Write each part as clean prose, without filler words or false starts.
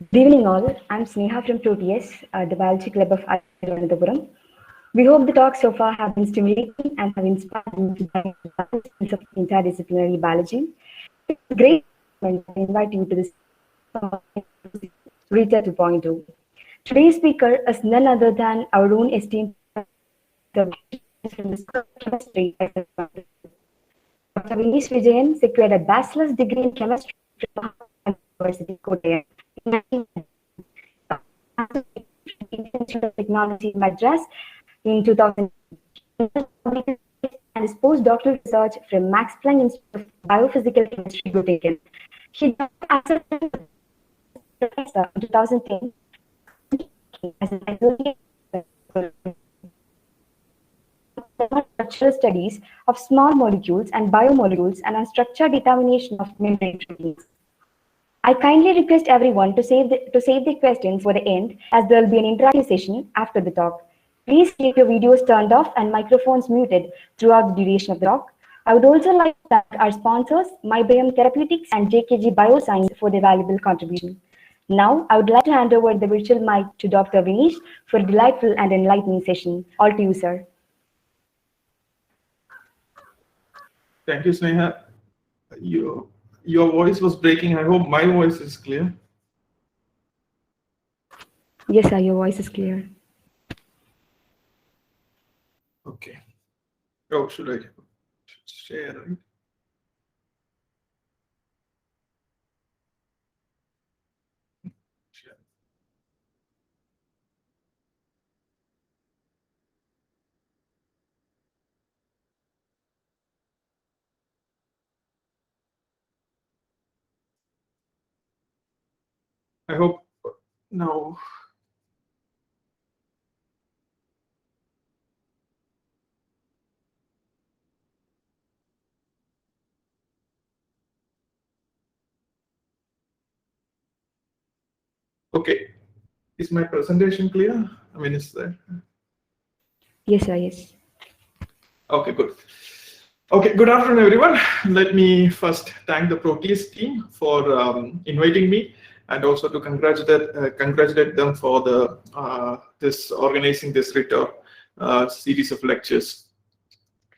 Good evening all, I'm Sneha from Proteus, the Biology Club of IISER Thiruvananthapuram. We hope the talks so far have been stimulating and have inspired you to dive into the sense of interdisciplinary biology. It's a great moment to invite you to this Rhetor 2.0. Today's speaker is none other than our own esteemed chemistry. Dr. Vinesh Vijayan secured a bachelor's degree in chemistry from Mahatma Gandhi University, Kottayam. Institute of Technology, Madras in 2000, and his post-doctoral research from Max Planck Institute of Biophysical Chemistry, Göttingen. He accepted professor in 2010 as an associate structural studies of small molecules and biomolecules and on structure determination of membrane proteins. I kindly request everyone to save the questions for the end, as there will be an interactive session after the talk. Please keep your videos turned off and microphones muted throughout the duration of the talk. I would also like to thank our sponsors, MyBiome Therapeutics and JKG Bioscience, for their valuable contribution. Now, I would like to hand over the virtual mic to Dr. Vinesh for a delightful and enlightening session. All to you, sir. Thank you, Sneha. Your voice was breaking. I hope my voice is clear. Yes, sir, your voice is clear. Okay. Oh, should I share, right? Share. I hope now. Okay. Is my presentation clear? I mean, is there? Yes, sir, yes. Okay, good. Okay, good afternoon, everyone. Let me first thank the Proteus team for inviting me, and also to congratulate them for this organizing this Rhetor series of lectures.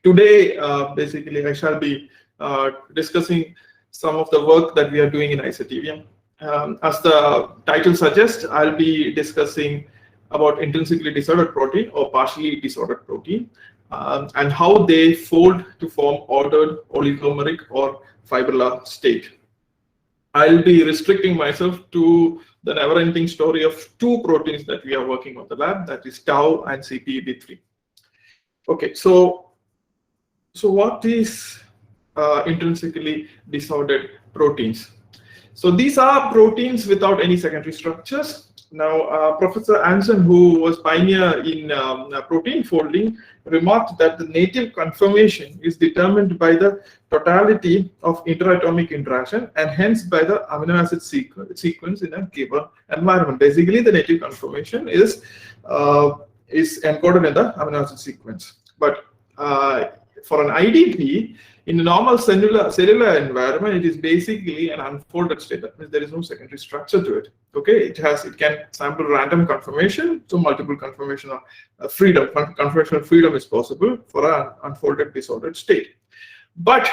Today, basically, I shall be discussing some of the work that we are doing in IISER Thiruvananthapuram. As the title suggests, I'll be discussing about intrinsically disordered protein or partially disordered protein, and how they fold to form ordered oligomeric or fibrillar state. I'll be restricting myself to the never-ending story of two proteins that we are working on the lab, that is tau and CPEB3. Okay, so what is intrinsically disordered proteins? So these are proteins without any secondary structures. Now, Professor Anson, who was pioneer in protein folding, remarked that the native conformation is determined by the totality of interatomic interaction and hence by the amino acid sequence in a given environment. Basically, the native conformation is encoded in the amino acid sequence. But for an IDP, in a normal cellular environment, it is basically an unfolded state. That means there is no secondary structure to it. Okay, it can sample random conformation, so multiple conformation of freedom. Conformational freedom is possible for an unfolded disordered state. But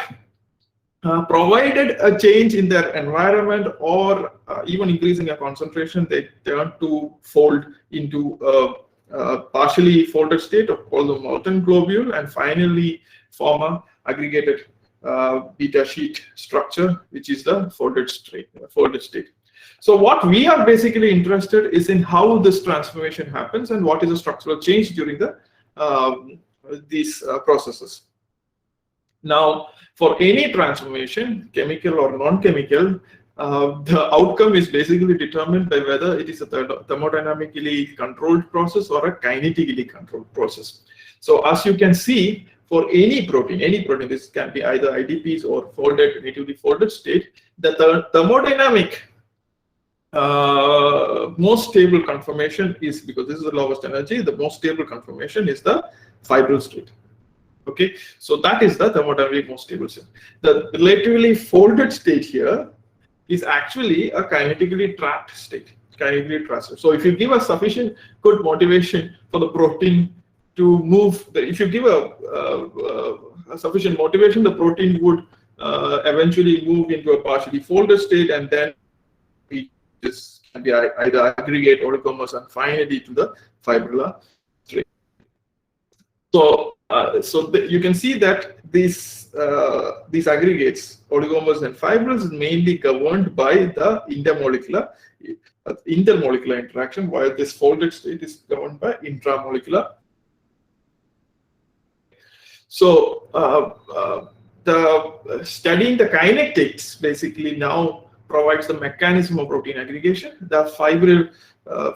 provided a change in their environment or even increasing their concentration, they turn to fold into a partially folded state called the molten globule, and finally form a aggregated beta sheet structure, which is the folded state. So what we are basically interested is in how this transformation happens and what is the structural change during these processes. Now, for any transformation, chemical or non-chemical, the outcome is basically determined by whether it is a thermodynamically controlled process or a kinetically controlled process. So as you can see, for any protein, this can be either IDPs or natively folded state, the thermodynamic most stable conformation is, because this is the lowest energy, the most stable conformation is the fibril state. Okay, so that is the thermodynamically most stable state. The relatively folded state here is actually a kinetically trapped state. kinetically transfer. So if you give a sufficient good motivation for the protein to move, if you give a sufficient motivation, the protein would eventually move into a partially folded state, and then this can be either aggregate oligomers and finally to the fibrillar state. So, you can see that these aggregates, oligomers and fibrils, is mainly governed by the intermolecular interaction, while this folded state is governed by intramolecular. So, studying the kinetics basically now provides the mechanism of protein aggregation. The fibril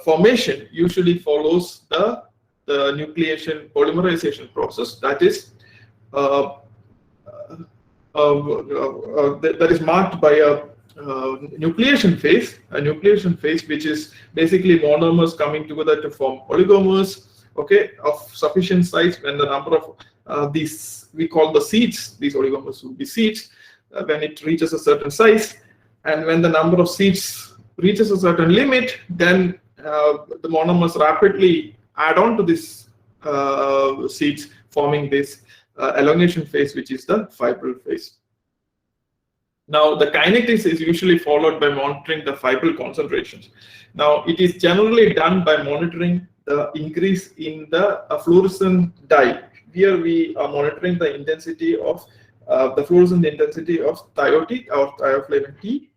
formation usually follows the nucleation polymerization process, that is marked by a nucleation phase, which is basically monomers coming together to form oligomers, okay, of sufficient size. When the number of these, we call the seeds, these oligomers will be seeds when it reaches a certain size, and when the number of seeds reaches a certain limit, then the monomers rapidly add on to this seeds, forming this elongation phase, which is the fibril phase. Now, the kinetics is usually followed by monitoring the fibril concentrations. Now, it is generally done by monitoring the increase in the fluorescent dye. Here we are monitoring the intensity of the fluorescent intensity of thiotic or thioflavin T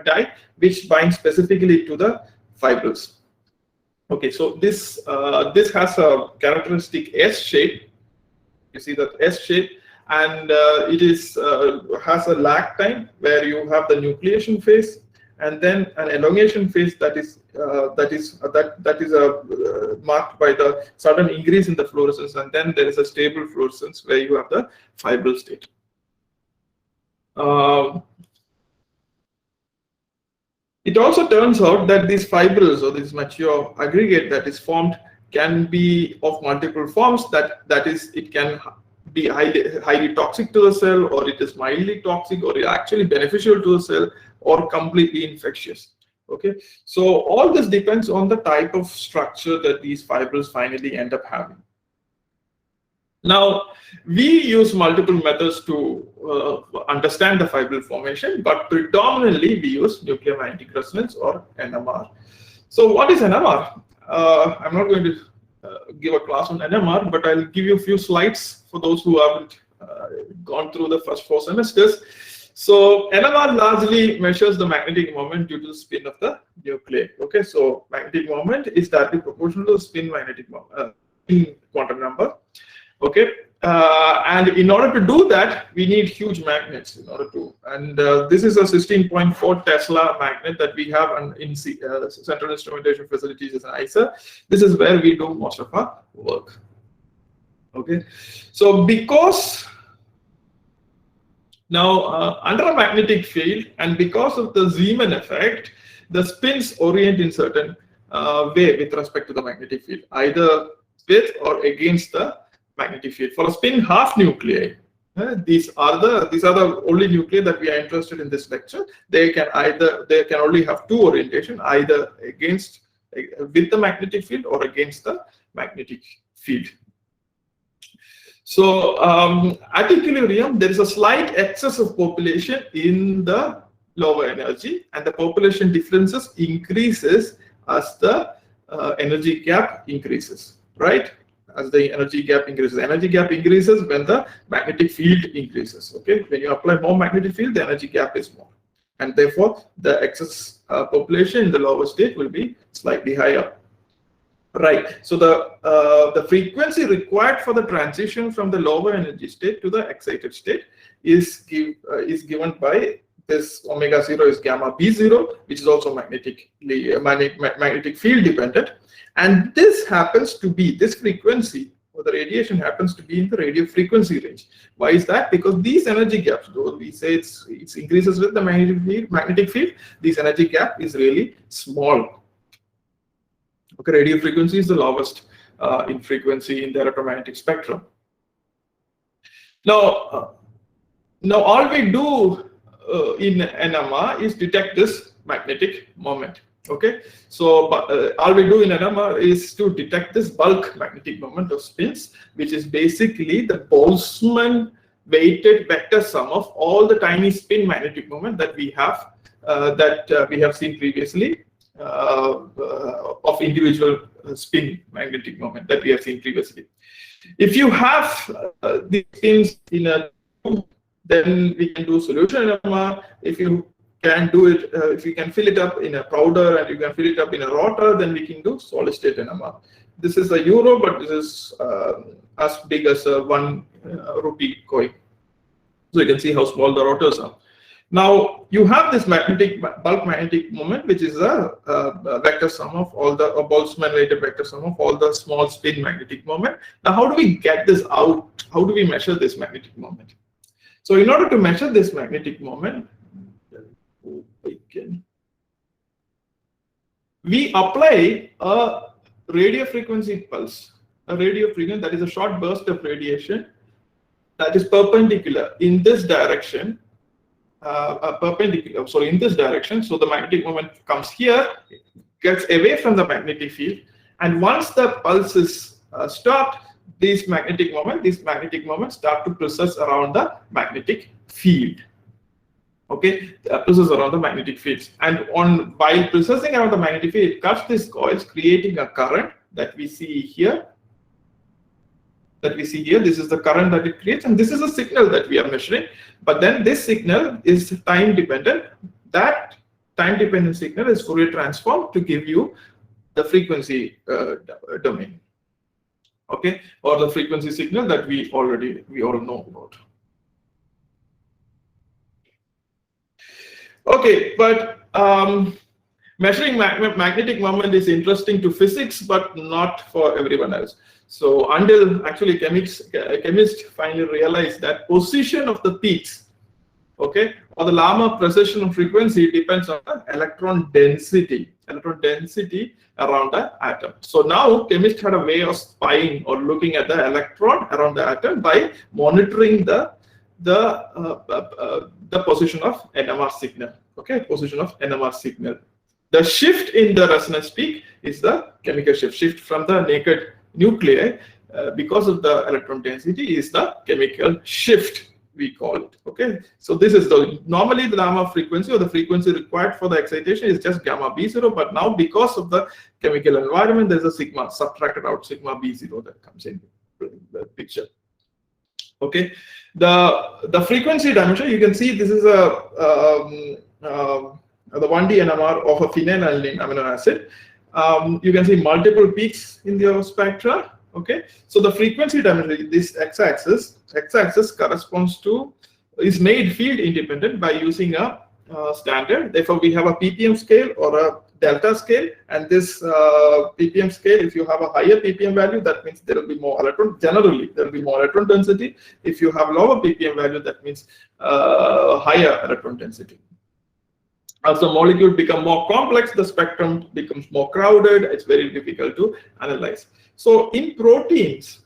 dye, which binds specifically to the fibrils. Okay, so this has a characteristic S shape. You see that S shape, and it is has a lag time where you have the nucleation phase, and then an elongation phase that is marked by the sudden increase in the fluorescence, and then there is a stable fluorescence where you have the fibril state. It also turns out that these fibrils, or this mature aggregate that is formed, can be of multiple forms. That is, it can be highly toxic to the cell, or it is mildly toxic, or actually beneficial to the cell, or completely infectious. Okay, so all this depends on the type of structure that these fibrils finally end up having. Now, we use multiple methods to understand the fibril formation, but predominantly we use nuclear magnetic resonance, or NMR. So what is NMR? I'm not going to give a class on NMR, but I'll give you a few slides for those who haven't gone through the first 4 semesters. So NMR largely measures the magnetic moment due to the spin of the nuclei. Okay, so magnetic moment is directly proportional to the spin quantum number. Okay, and in order to do that, we need huge magnets in order to. And this is a 16.4 Tesla magnet that we have in Central Instrumentation Facilities as an IISER. This is where we do most of our work. Okay, so because now under a magnetic field, and because of the Zeeman effect, the spins orient in certain way with respect to the magnetic field, either with or against the magnetic field. For a spin half nuclei, these are the only nuclei that we are interested in this lecture. They can only have two orientation, either with the magnetic field or against the magnetic field. So at equilibrium, there is a slight excess of population in the lower energy, and the population differences increases as the energy gap increases, right? As the energy gap increases. The energy gap increases when the magnetic field increases. Okay, when you apply more magnetic field, the energy gap is more, and therefore the excess population in the lower state will be slightly higher. Right. So the frequency required for the transition from the lower energy state to the excited state is given by this omega 0 is gamma b0, which is also magnetic field dependent. And this happens to be, this frequency, or the radiation happens to be in the radio frequency range. Why is that? Because these energy gaps, though we say it increases with the magnetic field, this energy gap is really small. Okay, radio frequency is the lowest in frequency in the electromagnetic spectrum. Now all we do in NMR is detect this magnetic moment. Okay, so all we do in NMR is to detect this bulk magnetic moment of spins, which is basically the Boltzmann weighted vector sum of all the tiny spin magnetic moment that we have seen previously, of individual spin magnetic moment that we have seen previously. If you have these spins in a tube, then we can do solution NMR. If you can do it, if you can fill it up in a powder and you can fill it up in a rotor, then we can do solid state NMR. This is a euro, but this is as big as a 1 rupee coin. So you can see how small the rotors are. Now you have this bulk magnetic moment, which is a vector sum of all the Boltzmann weighted vector sum of all the small spin magnetic moment. Now, how do we get this out? How do we measure this magnetic moment? So in order to measure this magnetic moment, we apply a radio frequency pulse, a radio frequency that is a short burst of radiation that is perpendicular in this direction, in this direction. So the magnetic moment comes here, gets away from the magnetic field, and once the pulse is stopped, these magnetic moments start to precess around the magnetic field. Okay, precess around the magnetic fields, and while precessing around the magnetic field, it cuts these coils, creating a current that we see here. This is the current that it creates, and this is a signal that we are measuring. But then this signal is time dependent. That time dependent signal is Fourier transformed to give you the frequency domain. Okay, or the frequency signal that we all know about. Okay, but measuring magnetic moment is interesting to physics, but not for everyone else. So until actually chemists finally realized that position of the peaks, okay, or the Lama precession of frequency depends on the electron density around the atom. So now chemists had a way of spying or looking at the electron around the atom by monitoring the position of NMR signal. Okay, position of NMR signal. The shift in the resonance peak is the chemical shift from the naked nuclei because of the electron density is the chemical shift, we call it. Okay, so this is normally the Lama frequency, or the frequency required for the excitation, is just gamma B0, but now because of the chemical environment, there's a sigma subtracted out, sigma B0, that comes in the picture. Okay, the frequency dimension, you can see this is the 1D NMR of a phenylalanine amino acid. You can see multiple peaks in the spectra. Okay, so the frequency dimension, this x-axis corresponds to, is made field independent by using a standard. Therefore, we have a ppm scale or a delta scale, and this ppm scale, if you have a higher ppm value, that means there will be more electron. Generally, there will be more electron density. If you have lower ppm value, that means higher electron density. As the molecule become more complex, the spectrum becomes more crowded. It's very difficult to analyze. So in proteins,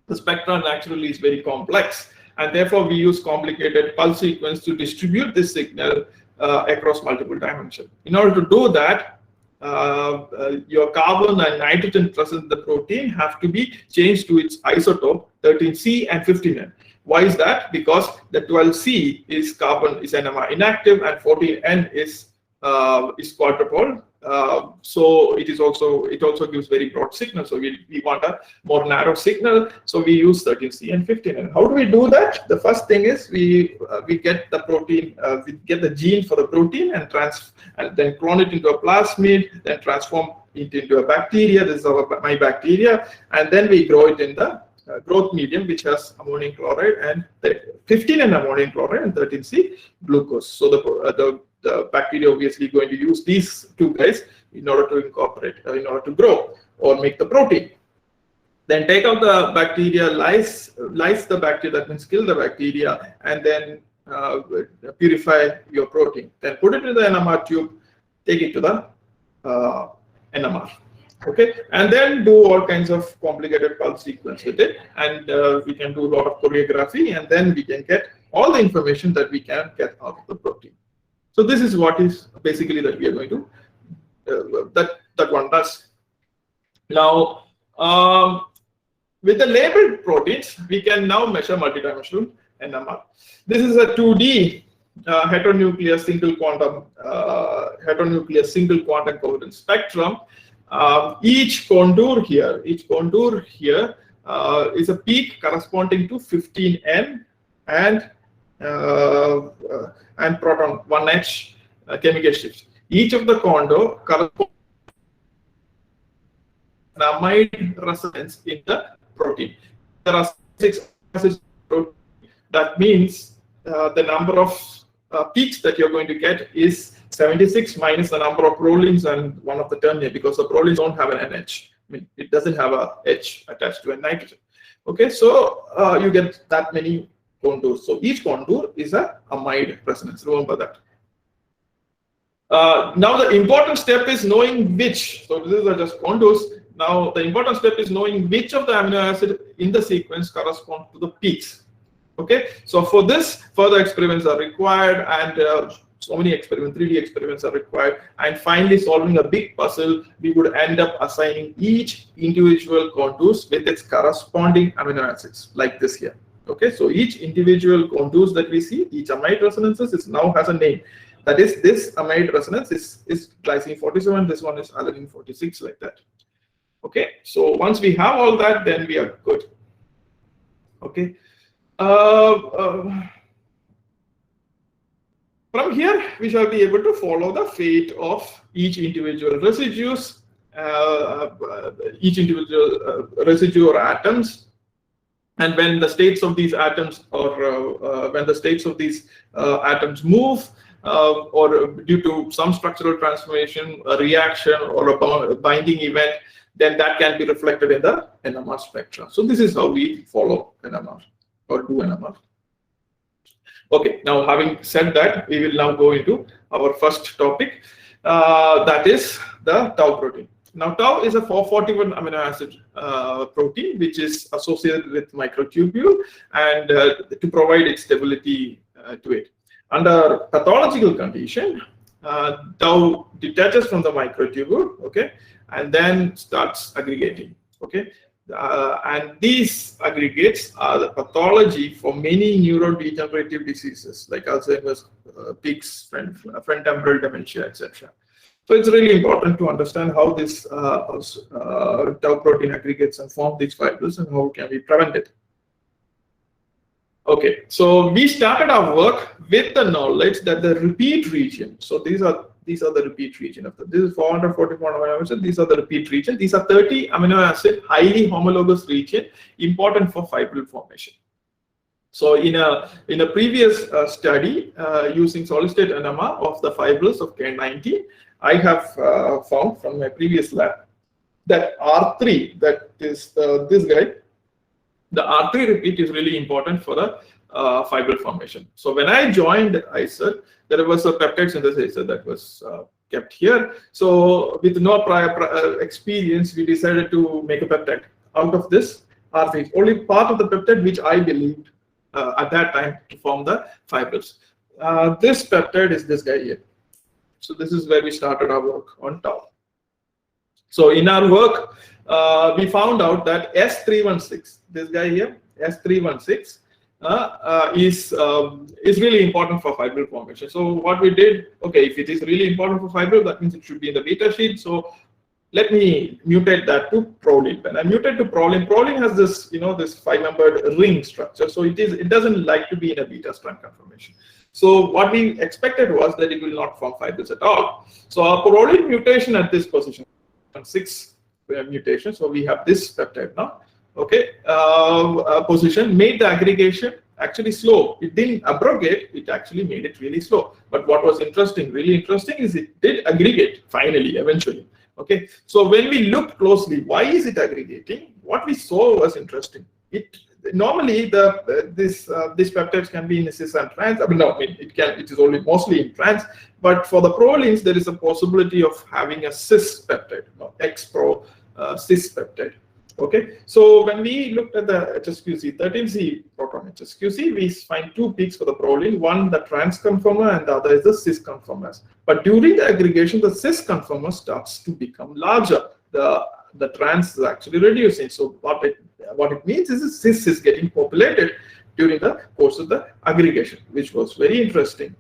the spectrum naturally is very complex, and therefore we use complicated pulse sequence to distribute this signal across multiple dimensions. In order to do that, your carbon and nitrogen present in the protein have to be changed to its isotope 13C and 15N. Why is that? Because the 12C is carbon, is NMR inactive, and 14N is quadrupole. So it also gives very broad signal. So we want a more narrow signal. So we use 13C and 15N. How do we do that? The first thing is we get the protein, we get the gene for the protein and then clone it into a plasmid, then transform it into a bacteria. This is my bacteria, and then we grow it in the growth medium, which has ammonium chloride and 15N ammonium chloride and 13C glucose. So the bacteria obviously going to use these two guys in order to incorporate, in order to grow or make the protein. Then take out the bacteria, lyse the bacteria, that means kill the bacteria, and then purify your protein. Then put it in the NMR tube, take it to the NMR. Okay, and then do all kinds of complicated pulse sequence with it, and we can do a lot of choreography, and then we can get all the information that we can get out of the protein. So this is what is basically that we are going to that one does. Now, with the labeled proteins, we can now measure multidimensional NMR. This is a 2D heteronuclear single quantum coherent spectrum. Each contour here is a peak corresponding to 15N and proton 1H chemical shifts. Each of the contour corresponds to an amide resonance in the protein. There are 6 proteins. That means the number of peaks that you're going to get is 76 minus the number of prolines and one of the terminae, because the prolines don't have an NH. I mean, it doesn't have a H attached to a nitrogen. Okay, so you get that many contours. So each contour is a amide resonance. Remember that. Now the important step is knowing which. So these are just contours. Now the important step is knowing which of the amino acid in the sequence correspond to the peaks. Okay, so for this, further experiments are required, and so many experiments, 3D experiments are required. And finally, solving a big puzzle, we would end up assigning each individual contours with its corresponding amino acids, like this here. Okay, so each individual contours that we see, each amide resonances, now has a name. That is, this amide resonance is glycine 47, this one is alanine 46, like that. Okay, so once we have all that, then we are good. Okay. From here, we shall be able to follow the fate of each individual residues, residue or atoms, and when the states of these atoms atoms move, or due to some structural transformation, a reaction, or a binding event, then that can be reflected in the NMR spectra. So this is how we follow NMR or do NMR. Okay, now having said that, we will now go into our first topic, that is the tau protein. Now, tau is a 441 amino acid protein which is associated with microtubule, and to provide its stability to it. Under pathological condition, tau detaches from the microtubule, okay, and then starts aggregating, okay. And these aggregates are the pathology for many neurodegenerative diseases like Alzheimer's, Pick's, frontotemporal dementia, etc. So it's really important to understand how this tau protein aggregates and form these fibrils, and how can we prevent it. Okay, so we started our work with the knowledge that the repeat region. So these are the repeat region of this is 444 amino acids. These are the repeat region. These are 30 amino acid highly homologous region important for fibril formation. So in a previous study using solid state NMR of the fibrils of K90, I have found from my previous lab that R3, that is this guy, the R3 repeat is really important for the fibril formation. So when I joined IISER, there was a peptide synthesizer that was kept here. So with no prior experience, we decided to make a peptide out of this R3. Only part of the peptide which I believed at that time to form the fibrils. This peptide is this guy here. So this is where we started our work on tau. So in our work, we found out that S316, this guy here, S316, is really important for fibril formation. So what we did, okay, if it is really important for fibril, that means it should be in the beta sheet. So let me mutate that to proline. When I mutate to proline, proline has this, this 5-membered ring structure. So it doesn't like to be in a beta strand conformation. So what we expected was that it will not form fibrils at all. So our proline mutation at this position, 6 mutation. So we have this peptide now. Okay, position made the aggregation actually slow. It didn't abrogate, it actually made it really slow. But what was really interesting is it did aggregate finally, eventually. Okay, so when we looked closely, why is it aggregating? What we saw was interesting. Normally these peptides can be in cis and trans. It is only mostly in trans. But for the prolines, there is a possibility of having a cis peptide, X-pro cis peptide. Okay, so when we looked at the HSQC 13C proton HSQC, we find two peaks for the proline, one the trans conformer and the other is the cis conformers. But during the aggregation, the cis conformer starts to become larger. The trans is actually reducing. So what it means is the cis is getting populated during the course of the aggregation, which was very interesting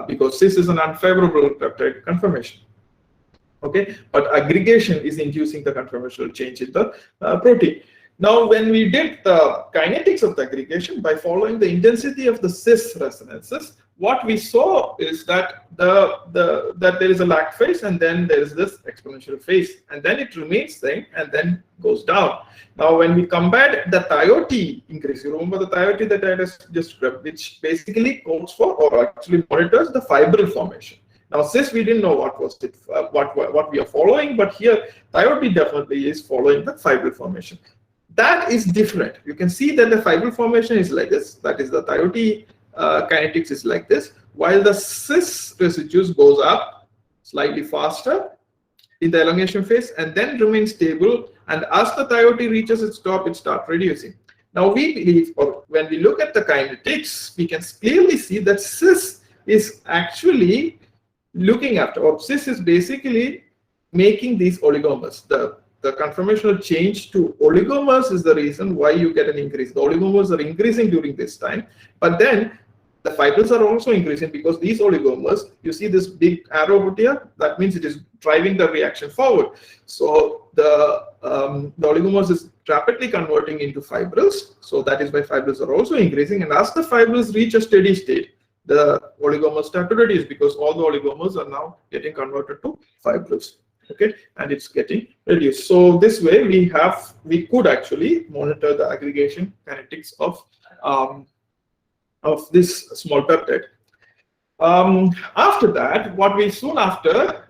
because cis is an unfavorable peptide conformation. Okay, but aggregation is inducing the conformational change in the protein. Now, when we did the kinetics of the aggregation by following the intensity of the cis resonances, what we saw is that that there is a lag phase and then there is this exponential phase, and then it remains same and then goes down. Now, when we compared the TIOT increase, you remember the TIOT that I just described, which basically codes for or actually monitors the fibril formation. Now, cis we didn't know what was it, what we are following, but here TIOT definitely is following the fibril formation. That is different. You can see that the fibril formation is like this. That is the TIOT kinetics is like this, while the cis residues goes up slightly faster in the elongation phase and then remains stable. And as the TIOT reaches its top, it starts reducing. Now, we believe, or when we look at the kinetics, we can clearly see that cis is actually looking after, or cis is basically making these oligomers. The conformational change to oligomers is the reason why you get an increase. The oligomers are increasing during this time, but then the fibrils are also increasing because these oligomers, you see this big arrow over here, that means it is driving the reaction forward. So the oligomers is rapidly converting into fibrils. So that is why fibrils are also increasing. And as the fibrils reach a steady state, the oligomers start to reduce because all the oligomers are now getting converted to fibrils. Okay, and it's getting reduced. So this way we could actually monitor the aggregation kinetics of this small peptide. After that, soon after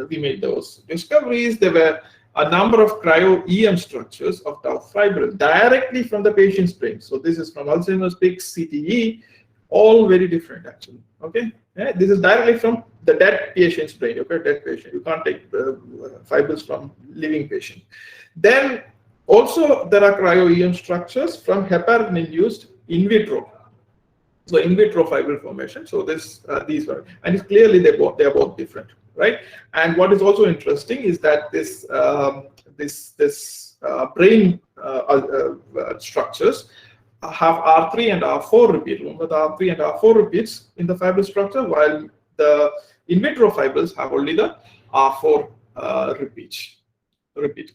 we made those discoveries, there were a number of cryo-EM structures of tau fibril directly from the patient's brain. So this is from Alzheimer's pics, CTE, all very different actually. Okay, yeah, this is directly from the dead patient's brain. Okay, dead patient. You can't take fibrils from living patient. Then also there are cryo-EM structures from heparin-induced in vitro. So in vitro fibril formation. So these are, and it's clearly they are both different, right? And what is also interesting is that this brain structures have R3 and R4 repeat. Remember the R3 and R4 repeats in the fibril structure, while the in vitro fibrils have only the R4 repeat.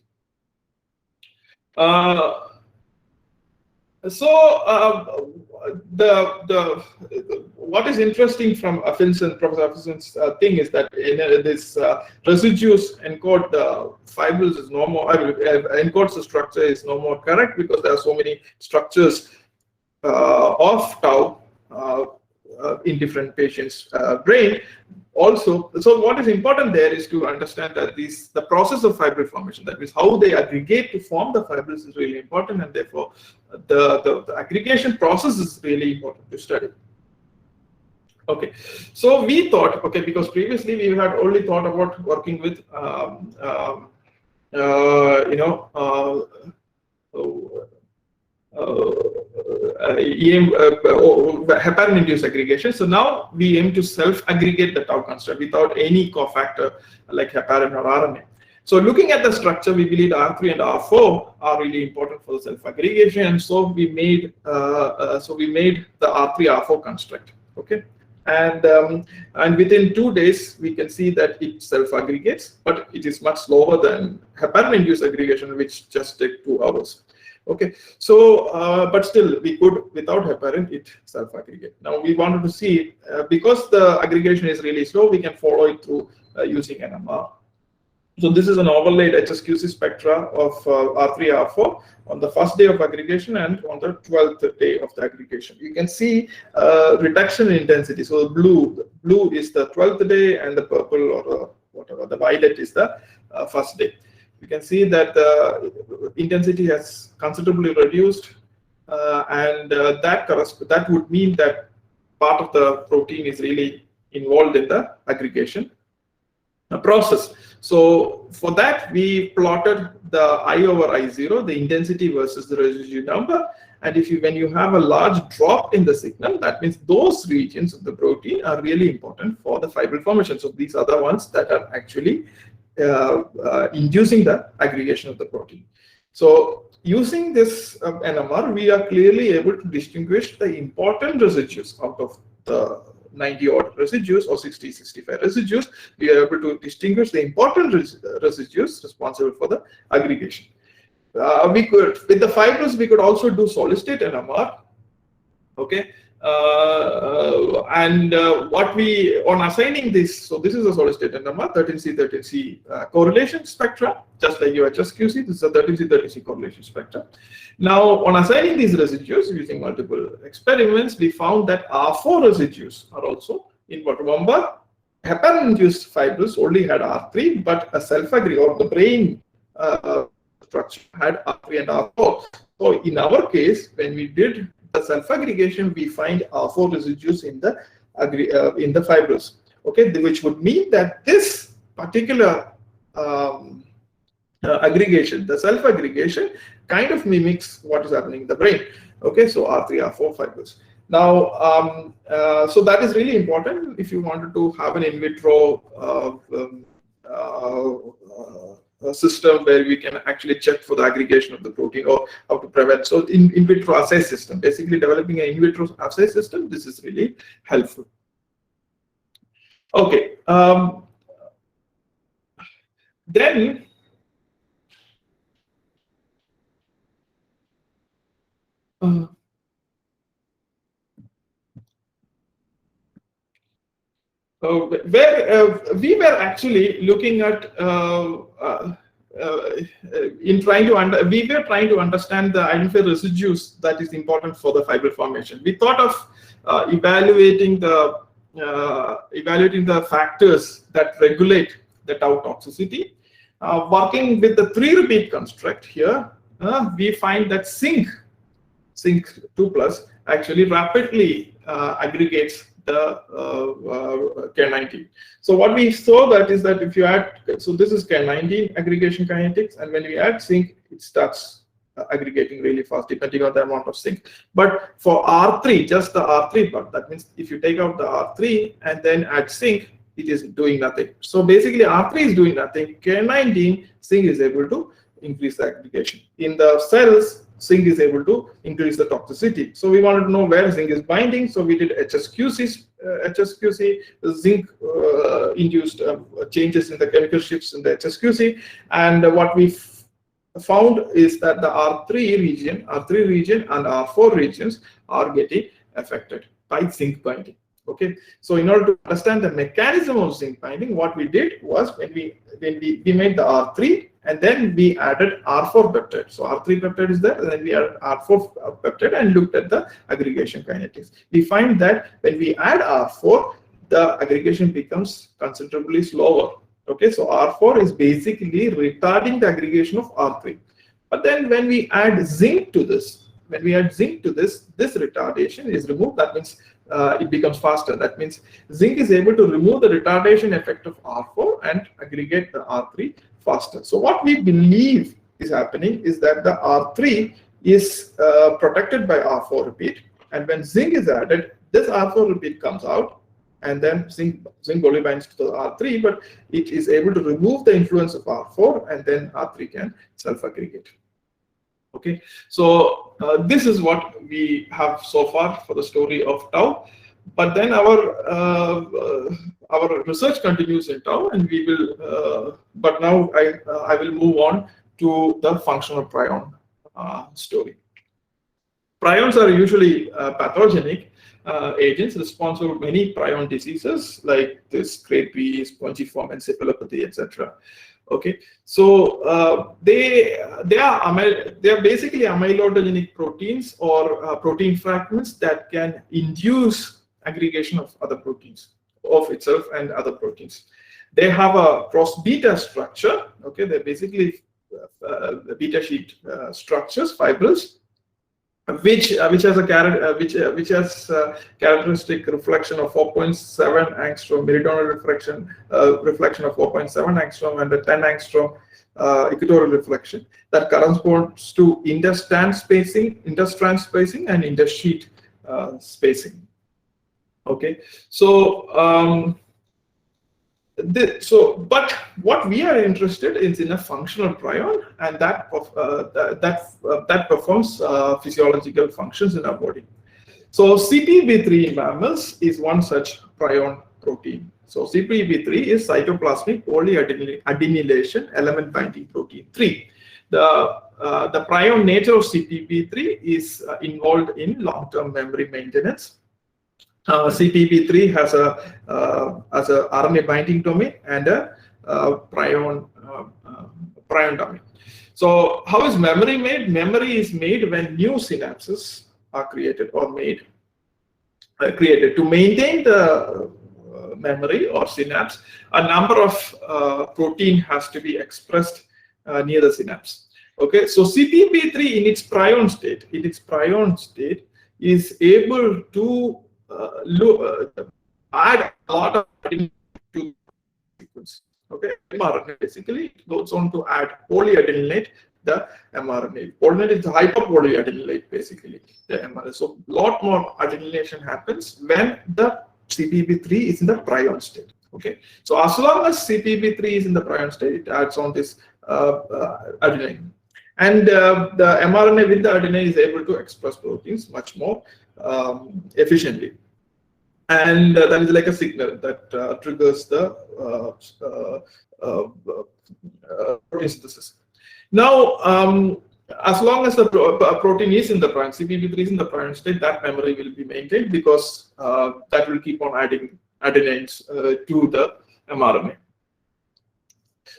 What is interesting from Professor Affin's thing is that in this residues encode the fibrils is no more, encodes the structure is no more correct because there are so many structures of tau in different patients' brain. Also, so what is important there is to understand that the process of fibril formation, that means how they aggregate to form the fibrils, is really important, and therefore the aggregation process is really important to study. Okay, so we thought, okay, because previously we had only thought about working with heparin-induced aggregation. So now we aim to self-aggregate the tau construct without any cofactor like heparin or RNA. So looking at the structure, we believe R3 and R4 are really important for the self-aggregation, and so we made the R3-R4 construct. Okay, and within 2 days we can see that it self-aggregates, but it is much slower than heparin-induced aggregation, which just takes 2 hours. Okay, so but still we could, without heparin, it self-aggregate. Now we wanted to see because the aggregation is really slow, we can follow it through using NMR. So this is an overlaid HSQC spectra of R3, R4 on the first day of aggregation and on the 12th day of the aggregation. You can see reduction in intensity. So blue is the 12th day, and the purple or whatever, the violet is the first day. You can see that the intensity has considerably reduced, and that would mean that part of the protein is really involved in the aggregation. process. So for that, we plotted the I over I0, the intensity versus the residue number. And when you have a large drop in the signal, that means those regions of the protein are really important for the fibril formation. So these are the ones that are actually inducing the aggregation of the protein. So using this NMR, we are clearly able to distinguish the important residues out of the 90 odd residues or 65 residues. We are able to distinguish the important residues responsible for the aggregation. We could, with the fibrils, we could also do solid state NMR. Okay, what we on assigning this, so this is a solid state NMR 13C 13C correlation spectra, just like UHSQC. This is a 13C 13C correlation spectra. Now, on assigning these residues using multiple experiments, we found that R4 residues are also involved. Remember, heparin-induced fibrils only had R3, but a self-aggregate or the brain structure had R3 and R4. So in our case, when we did the self-aggregation, we find R4 residues in the fibrils. Okay, which would mean that this particular aggregation, the self-aggregation, kind of mimics what is happening in the brain. Okay, so R3, R4 fibrils. Now, so that is really important if you wanted to have an in vitro system where we can actually check for the aggregation of the protein or how to prevent. So in vitro assay system, basically developing an in vitro assay system, this is really helpful. Okay, then where we were actually looking at we were trying to understand the identified residues that is important for the fibril formation. We thought of evaluating the factors that regulate the tau toxicity. Working with the 3-repeat construct here, we find that zinc 2+ actually rapidly aggregates the K19. So what we saw that is that if you add, so this is K19 aggregation kinetics, and when we add zinc, it starts aggregating really fast depending on the amount of zinc. But for R3, just the R3 part, that means if you take out the R3 and then add zinc, it is doing nothing. So basically R3 is doing nothing. K19, zinc is able to increase the aggregation. In the cells, zinc is able to increase the toxicity. So we wanted to know where zinc is binding. So we did HSQC, zinc induced changes in the chemical shifts in the HSQC. And what we found is that the R3 region and R4 regions are getting affected by zinc binding. Okay, so in order to understand the mechanism of zinc binding, what we did was when we made the R3 and then we added R4 peptide. So R3 peptide is there, and then we added R4 peptide and looked at the aggregation kinetics. We find that when we add R4, the aggregation becomes considerably slower. Okay, so R4 is basically retarding the aggregation of R3. But then when we add zinc to this, this retardation is removed. That means it becomes faster. That means zinc is able to remove the retardation effect of R4 and aggregate the R3 faster. So what we believe is happening is that the R3 is protected by R4 repeat, and when zinc is added, this R4 repeat comes out, and then zinc only binds to the R3, but it is able to remove the influence of R4, and then R3 can self-aggregate. Okay, so this is what we have so far for the story of tau. But then our research continues in tau, and we will. But now I will move on to the functional prion story. Prions are usually pathogenic agents responsible for many prion diseases like this grade B, spongiform encephalopathy, etc. Okay, so they are basically amyloidogenic proteins or protein fragments that can induce aggregation of other proteins of itself and other proteins. They have a cross beta structure. Okay, they're basically beta sheet structures, fibrils, which has a characteristic reflection of 4.7 angstrom, meridional reflection of 4.7 angstrom, and a 10 angstrom equatorial reflection that corresponds to interstrand spacing, and intersheet spacing. Okay, so but what we are interested in is in a functional prion, and that performs physiological functions in our body. So CPB3 in mammals is one such prion protein. So CPB3 is cytoplasmic polyadenylation element binding protein 3. The prion nature of CPB3 is involved in long-term memory maintenance. CPB3 has a RNA binding domain and a prion domain. So how is memory made? Memory is made when new synapses are created or created. To maintain the memory or synapse, a number of protein has to be expressed near the synapse. Okay, so CPB3 in its prion state is able to add a lot of to the sequence. Okay, mRNA basically it goes on to add polyadenylate the mRNA. Polyadenylate is hyperpolyadenylate basically the mRNA. So a lot more adenylation happens when the CPB3 is in the prion state. Okay, so as long as CPB3 is in the prion state, it adds on this adenine, and the mRNA with the adenine is able to express proteins much more efficiently. And that is like a signal that triggers the protein synthesis. Now, as long as the protein is in the prion, CPB3 is in the prion state, that memory will be maintained because that will keep on adding adenines to the mRNA.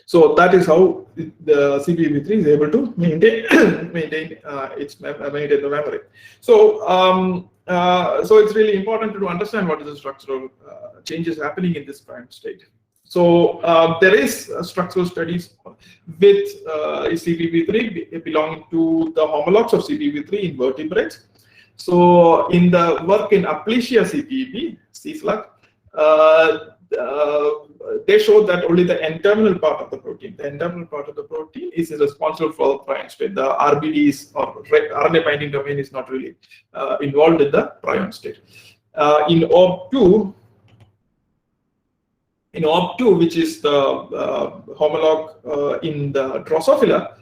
So that is how the CPB3 is able to maintain the memory. So so it's really important to understand what is the structural changes happening in this prion state. So there is structural studies with CPB3 belonging to the homologs of CPB3 in vertebrates. So in the work in Aplysia CPB, CFLUG, they showed that only the N-terminal part of the protein, is responsible for the prion state. The RBDs or RNA binding domain is not really involved in the prion state. In ORB2, which is the homolog in the Drosophila,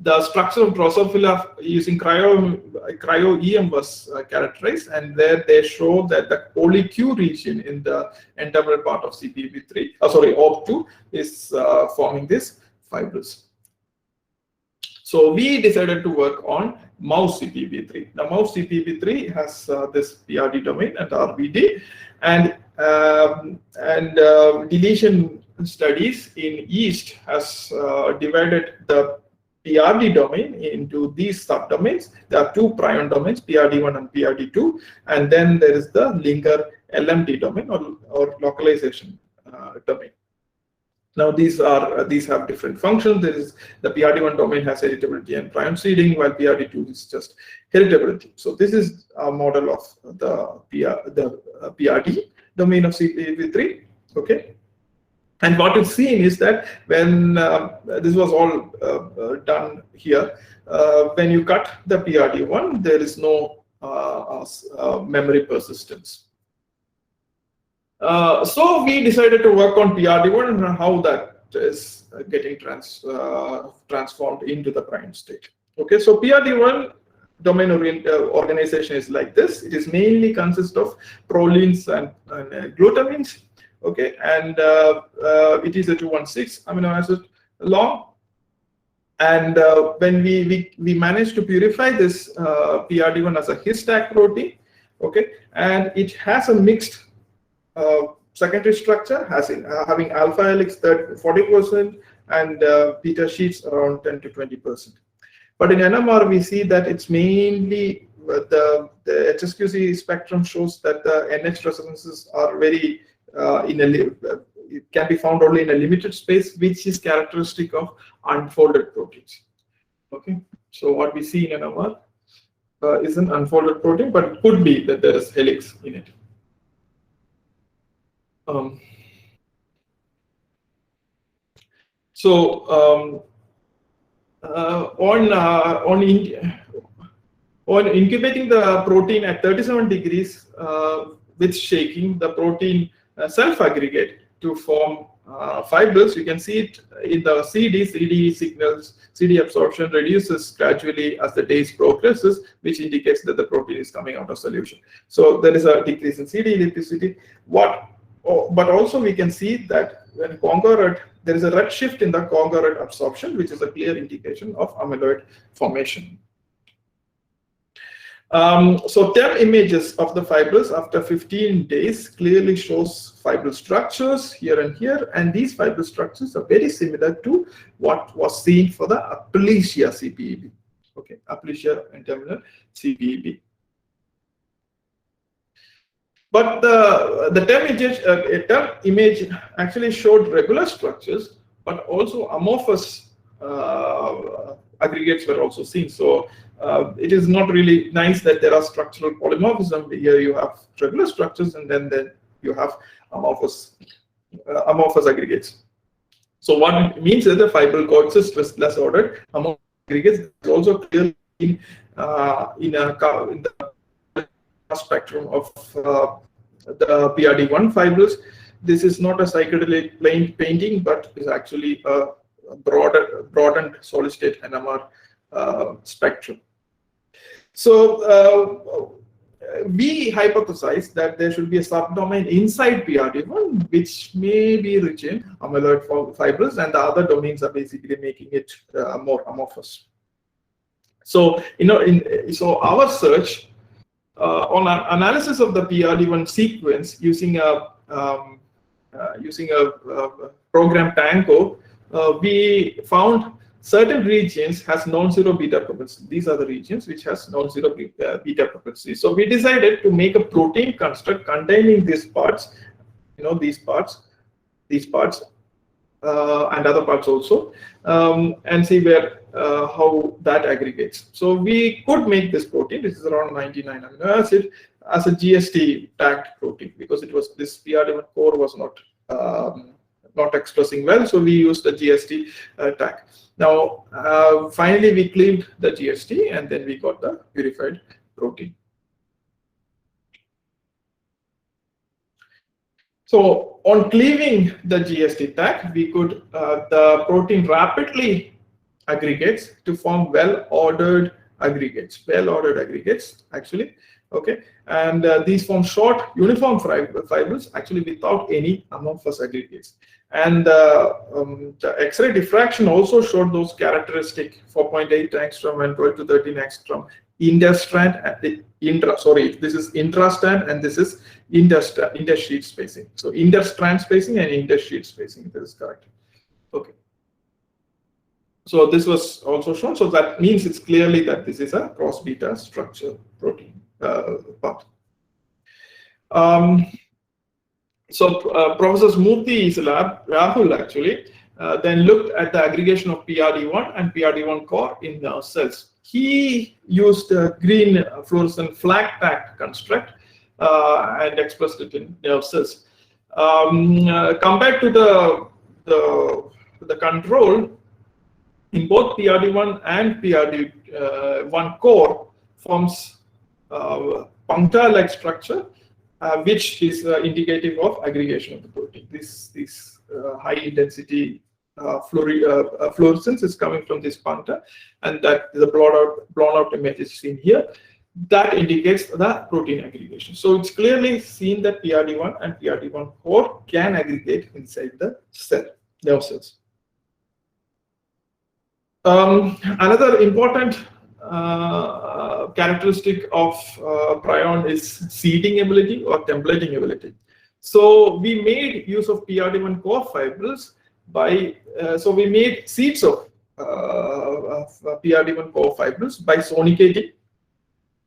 the structure of Drosophila using cryo-EM was characterized, and there they show that the poly-Q region in the N-terminal part of CPB3, ORB2, is forming this fibrils. So we decided to work on mouse CPB3. Now, mouse CPB3 has this PRD domain and RBD, and deletion studies in yeast has divided the PRD domain into these subdomains. There are two prion domains, PRD1 and PRD2, and then there is the linker LMD domain or localization domain. Now these have different functions. There is the PRD1 domain has heritability and prion seeding, while PRD2 is just heritability. So this is a model of the PRD domain of CPB3. Okay. And what you've seen is that when this was all done here, when you cut the PRD1, there is no memory persistence. So we decided to work on PRD1 and how that is getting transformed into the prion state. Okay, so PRD1 domain organization is like this. It is mainly consists of prolines and glutamines. Okay, and it is a 216 amino acid long. And when we managed to purify this PRD1 as a his-tag protein, okay, and it has a mixed secondary structure, having alpha helix 40% and beta sheets around 10 to 20%. But in NMR, we see that it's mainly the HSQC spectrum shows that the NH resonances are very it can be found only in a limited space, which is characteristic of unfolded proteins. Okay, so what we see in NMR is an unfolded protein, but it could be that there is helix in it. On incubating the protein at 37 degrees with shaking, the protein self-aggregate to form fibrils. You can see it in the CD signals. CD absorption reduces gradually as the days progresses, which indicates that the protein is coming out of solution. So there is a decrease in CD electricity. But also we can see that when congruent, there is a red shift in the congruent absorption, which is a clear indication of amyloid formation. So TEM images of the fibrils after 15 days clearly shows fibril structures here and here, and these fibril structures are very similar to what was seen for the aplysia CPEB. Okay, aplysia and terminal CPEB. But the TEM image actually showed regular structures, but also amorphous aggregates were also seen. So it is not really nice that there are structural polymorphism. Here you have regular structures, and then you have amorphous aggregates. So what it means is the fibril coexist with less ordered amorphous aggregates. It's also clearly in the spectrum of the PRD1 fibrils. This is not a psychedelic plain painting, but is actually a broadened solid state NMR spectrum. So we hypothesized that there should be a subdomain inside PRD1 which may be rich in amyloid fibrils, and the other domains are basically making it more amorphous. So so our search on analysis of the PRD1 sequence using a program Tango, we found certain regions has non-zero beta propensity. These are the regions which has non-zero beta propensity. So we decided to make a protein construct containing these parts, these parts, and other parts also, and see where how that aggregates. So we could make this protein. This is around 99 amino acid as a GST tagged protein, because it was this PRD1 core was not expressing well, so we used the GST tag. Now, finally, we cleaved the GST, and then we got the purified protein. So, on cleaving the GST tag, we could the protein rapidly aggregates to form well-ordered aggregates. Well-ordered aggregates, actually. Okay, and these form short, uniform fibrils, actually without any amorphous aggregates. And the X-ray diffraction also showed those characteristic 4.8 angstrom and 12 to 13 angstrom interstrand at the this is intrastrand and this is intersheet spacing. So interstrand spacing and intersheet spacing, this is correct. Okay. So this was also shown. So that means it's clearly that this is a cross beta structure protein part. Professor Smoothie's lab, Rahul actually, then looked at the aggregation of PRD1 and PRD1 core in nerve cells. He used a green fluorescent flag packed construct and expressed it in nerve cells. Compared to the control, in both PRD1 and PRD1 core forms puncture-like structure, which is indicative of aggregation of the protein. This high intensity fluorescence is coming from this puncture, and that the blown out image is seen here. That indicates the protein aggregation. So it's clearly seen that PRD1 and PRD1 core can aggregate inside the cell, nerve cells. Another important characteristic of prion is seeding ability or templating ability. So we made use of PRD1 core fibrils by so we made seeds of PRD1 core fibrils by sonicating.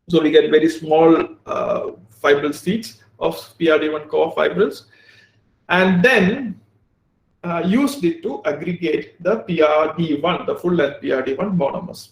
So we get very small fibril seeds of PRD1 core fibrils, and then used it to aggregate the PRD1, the full length PRD1 monomers.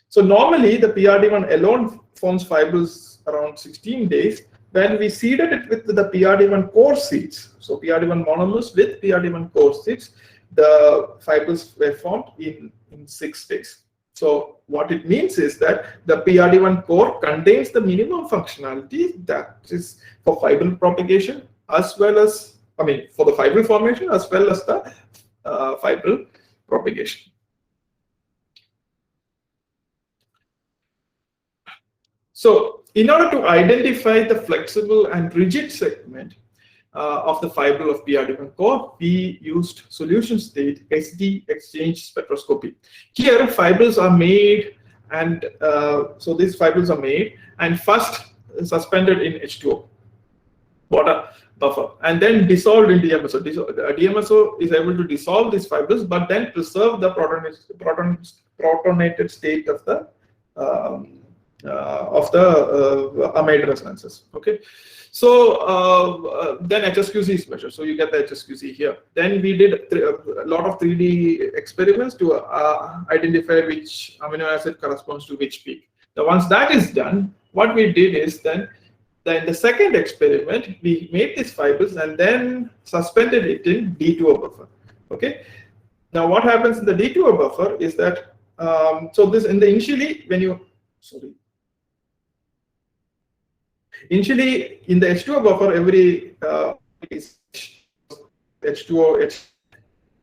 So normally the PRD1 alone forms fibrils around 16 days. When we seeded it with the PRD1 core seeds, so PRD1 monomers with PRD1 core seeds, the fibrils were formed in 6 days. So what it means is that the PRD1 core contains the minimum functionality that is for fibril propagation, as well as, I mean, for the fibril formation as well as the fibril propagation. So in order to identify the flexible and rigid segment of the fibril of PRD1 core, we used solution state SD exchange spectroscopy. Here fibrils are made, and so these fibrils are made and first suspended in H2O, water buffer, and then dissolved in DMSO. DMSO is able to dissolve these fibrils, but then preserve the protonated state of the amide resonances. Okay, so then HSQC is measured. So you get the HSQC here. Then we did a lot of 3D experiments to identify which amino acid corresponds to which peak. Now once that is done, what we did is then in the second experiment, we made these fibrils and then suspended it in D2O buffer. Okay. Now what happens in the D2O buffer is that so this in the initially in the H2O buffer, every is H2O, H,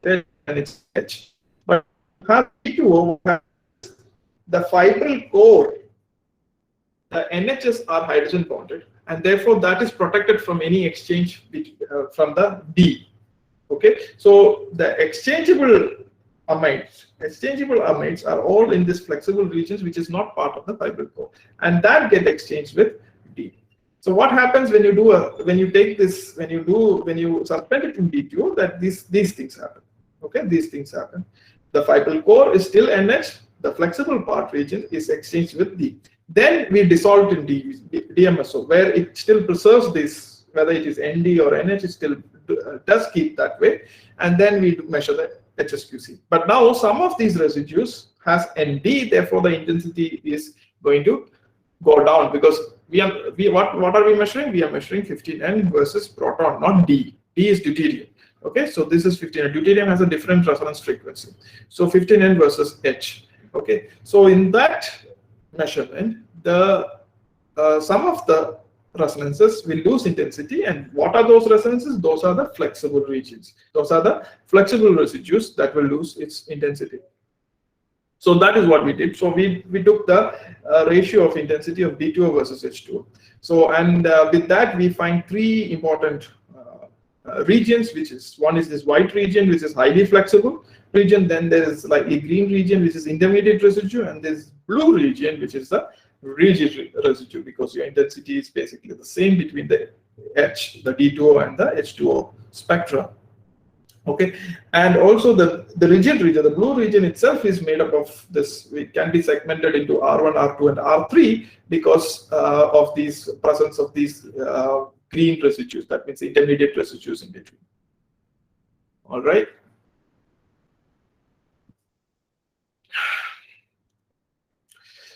and it's H. But D2O, the fibril core, the NHs are hydrogen bonded, and therefore that is protected from any exchange from the D. Okay, so the exchangeable amides are all in this flexible regions, which is not part of the fibril core, and that get exchanged with D. So what happens when you do when you suspend it in D2O, that these things happen. Okay, these things happen. The fibril core is still NH. The flexible part region is exchanged with D. Then we dissolve it in DMSO, where it still preserves this, whether it is ND or NH, it still does keep that way. And then we measure the HSQC. But now some of these residues has ND, therefore the intensity is going to go down, because what are we measuring? We are measuring 15N versus proton, not D. D is deuterium. Okay, so this is 15N. Deuterium has a different resonance frequency. So 15N versus H. Okay, so in that measurement, the some of the resonances will lose intensity. And what are those resonances? Those are the flexible regions. Those are the flexible residues that will lose its intensity. So that is what we did. So we took the ratio of intensity of D2O versus H2O. So and with that we find three important regions, which is one is this white region, which is highly flexible region. Then there is like a green region, which is intermediate residue, and this blue region, which is the rigid residue, because your intensity is basically the same between the H, the D2O and the H2O spectra. Okay, and also the rigid region, the blue region itself is made up of this. It can be segmented into R1, R2, and R3 because of these presence of these green residues. That means intermediate residues in between. All right.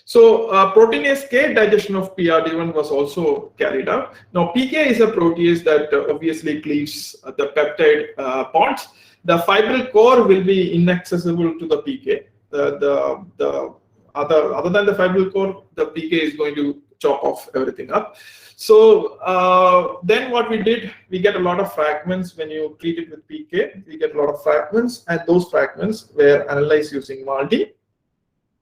So proteinase K digestion of PRD1 was also carried out. Now PK is a protease that obviously cleaves the peptide bonds. The fibril core will be inaccessible to the PK. Other than the fibril core, the PK is going to chop off everything up. So then what we did, we get a lot of fragments when you treat it with PK. We get a lot of fragments, and those fragments were analyzed using MALDI.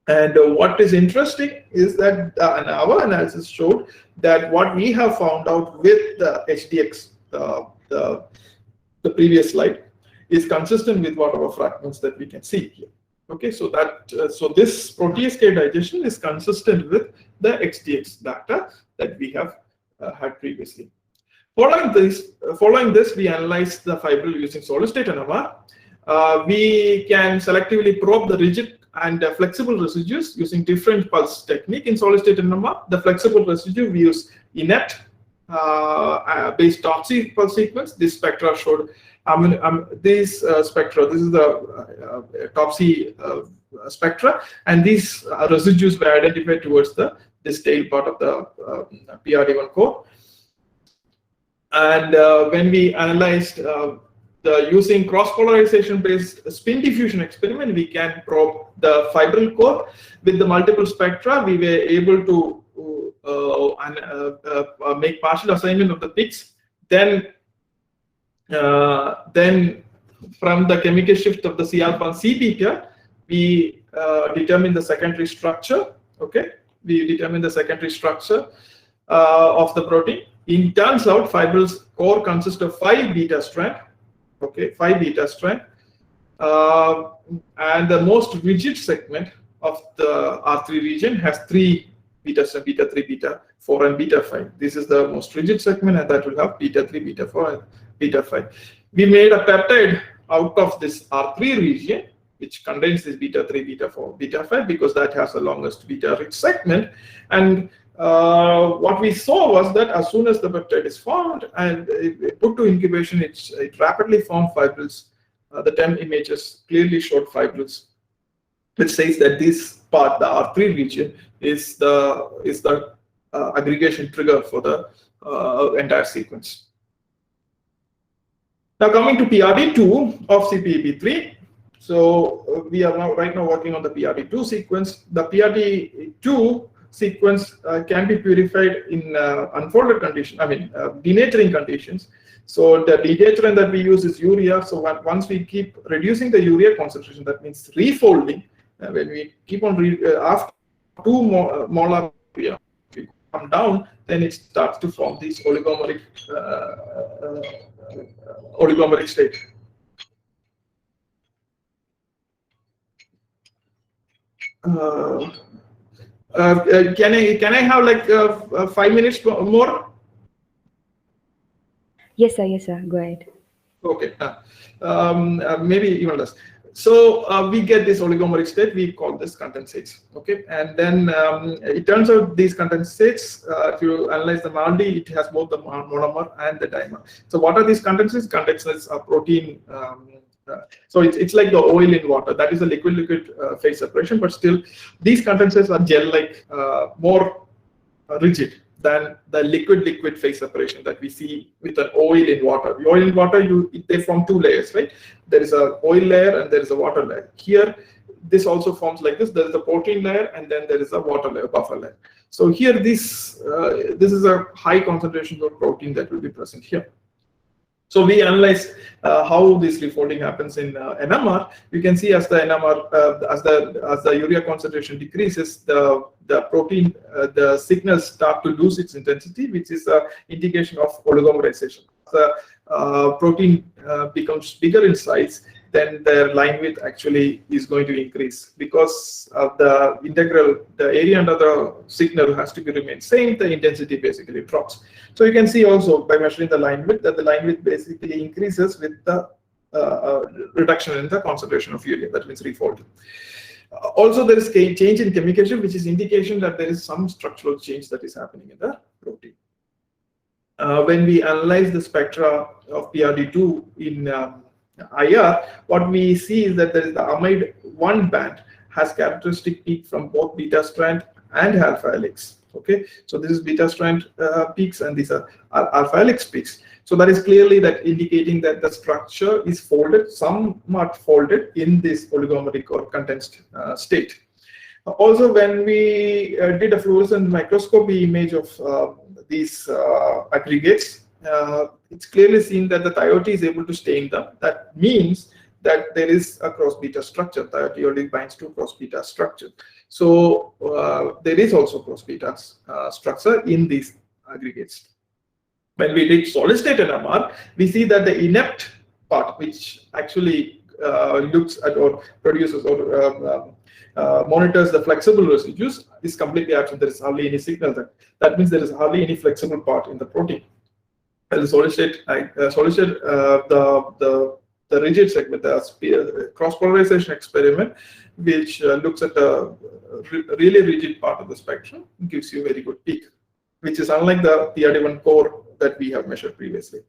And what is interesting is that our analysis showed that what we have found out with the HDX, the previous slide, is consistent with whatever fragments that we can see here. Okay, so that so this protease K digestion is consistent with the HDX data that we have had previously. Following this, we analyzed the fibril using solid state NMR. We can selectively probe the rigid and flexible residues using different pulse technique in solid state NMR. The flexible residue we use INET based Topsy pulse sequence. This spectra showed These spectra, this is the Topsy spectra, and these residues were identified towards this tail part of the PRD1 core. And when we analyzed using cross-polarization based spin diffusion experiment, we can probe the fibril core with the multiple spectra. We were able to make partial assignment of the peaks. Then from the chemical shift of the C alpha and C beta, we determine the secondary structure. Okay, we determine the secondary structure of the protein. It turns out fibril's core consists of 5 beta strands. Okay, 5 beta strands, and the most rigid segment of the R3 region has 3 beta strands: beta 3, beta 4, and beta 5. This is the most rigid segment, and that will have beta 3, beta 4, and beta 5. We made a peptide out of this R3 region, which contains this beta 3, beta 4, beta 5, because that has the longest beta rich segment. And what we saw was that as soon as the peptide is formed and put to incubation, it rapidly formed fibrils. The TEM images clearly showed fibrils, which says that this part, the R3 region, is the aggregation trigger for the entire sequence. Now coming to PRD2 of CPEP3. So we are right now working on the PRD2 sequence. The PRD2 sequence can be purified in unfolded condition, denaturing conditions. So the denaturant that we use is urea. So once we keep reducing the urea concentration, that means refolding. When we keep on after 2 molar urea, we come down, then it starts to form these oligomeric state. Can I have like 5 minutes more? Yes, sir. Go ahead. Okay. Maybe even less. So we get this oligomeric state. We call this condensates. Okay, and then it turns out these condensates, if you analyze them only, it has both the monomer and the dimer. So what are these condensates? Condensates are protein. So it's like the oil in water. That is a liquid-liquid phase separation, but still these condensates are gel-like, more rigid than the liquid-liquid phase separation that we see with an oil in water. The oil in water, they form 2 layers, right? There is a oil layer and there is a water layer. Here, this also forms like this. There is a protein layer and then there is a water layer, buffer layer. So here, this is a high concentration of protein that will be present here. So we analyze how this refolding happens in NMR. You can see as the NMR, as the urea concentration decreases, the protein, the signals start to lose its intensity, which is an indication of oligomerization. The protein becomes bigger in size, then their line width actually is going to increase because of the integral, the area under the signal has to be remain same. The intensity basically drops. So you can see also by measuring the line width that the line width basically increases with the reduction in the concentration of urea. That means refolding. Also, there is change in chemical shift, which is indication that there is some structural change that is happening in the protein. When we analyze the spectra of PRD2 in IR, what we see is that there is the amide 1 band has characteristic peak from both beta strand and alpha helix. Okay, so this is beta strand peaks and these are alpha helix peaks. So that is clearly that indicating that the structure is folded, somewhat folded in this oligomeric or condensed state. Also, when we did a fluorescent microscopy image of these aggregates, it's clearly seen that the thioate is able to stain them. That means that there is a cross beta structure. Thioate only binds to cross beta structure. So there is also cross beta structure in these aggregates. When we did solid state NMR, we see that the inept part, which actually looks at or produces or monitors the flexible residues, is completely absent. There is hardly any signal there. That means there is hardly any flexible part in the protein. As a solid state, the rigid segment, the cross-polarization experiment, which looks at the really rigid part of the spectrum, gives you a very good peak, which is unlike the PRD1 core that we have measured previously.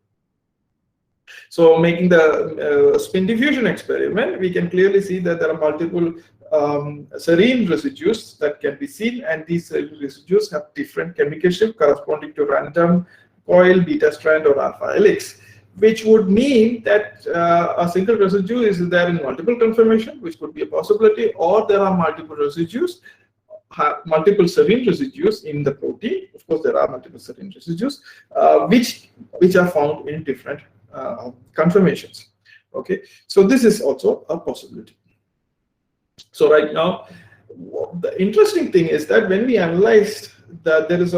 So making the spin diffusion experiment, we can clearly see that there are multiple serine residues that can be seen, and these serine residues have different chemical shift corresponding to random coil, beta strand, or alpha helix, which would mean that a single residue is there in multiple conformation, which could be a possibility, or there are multiple residues, multiple serine residues in the protein. Of course, there are multiple serine residues, which are found in different conformations. Okay, so this is also a possibility. So right now, the interesting thing is that when we analyzed that, there is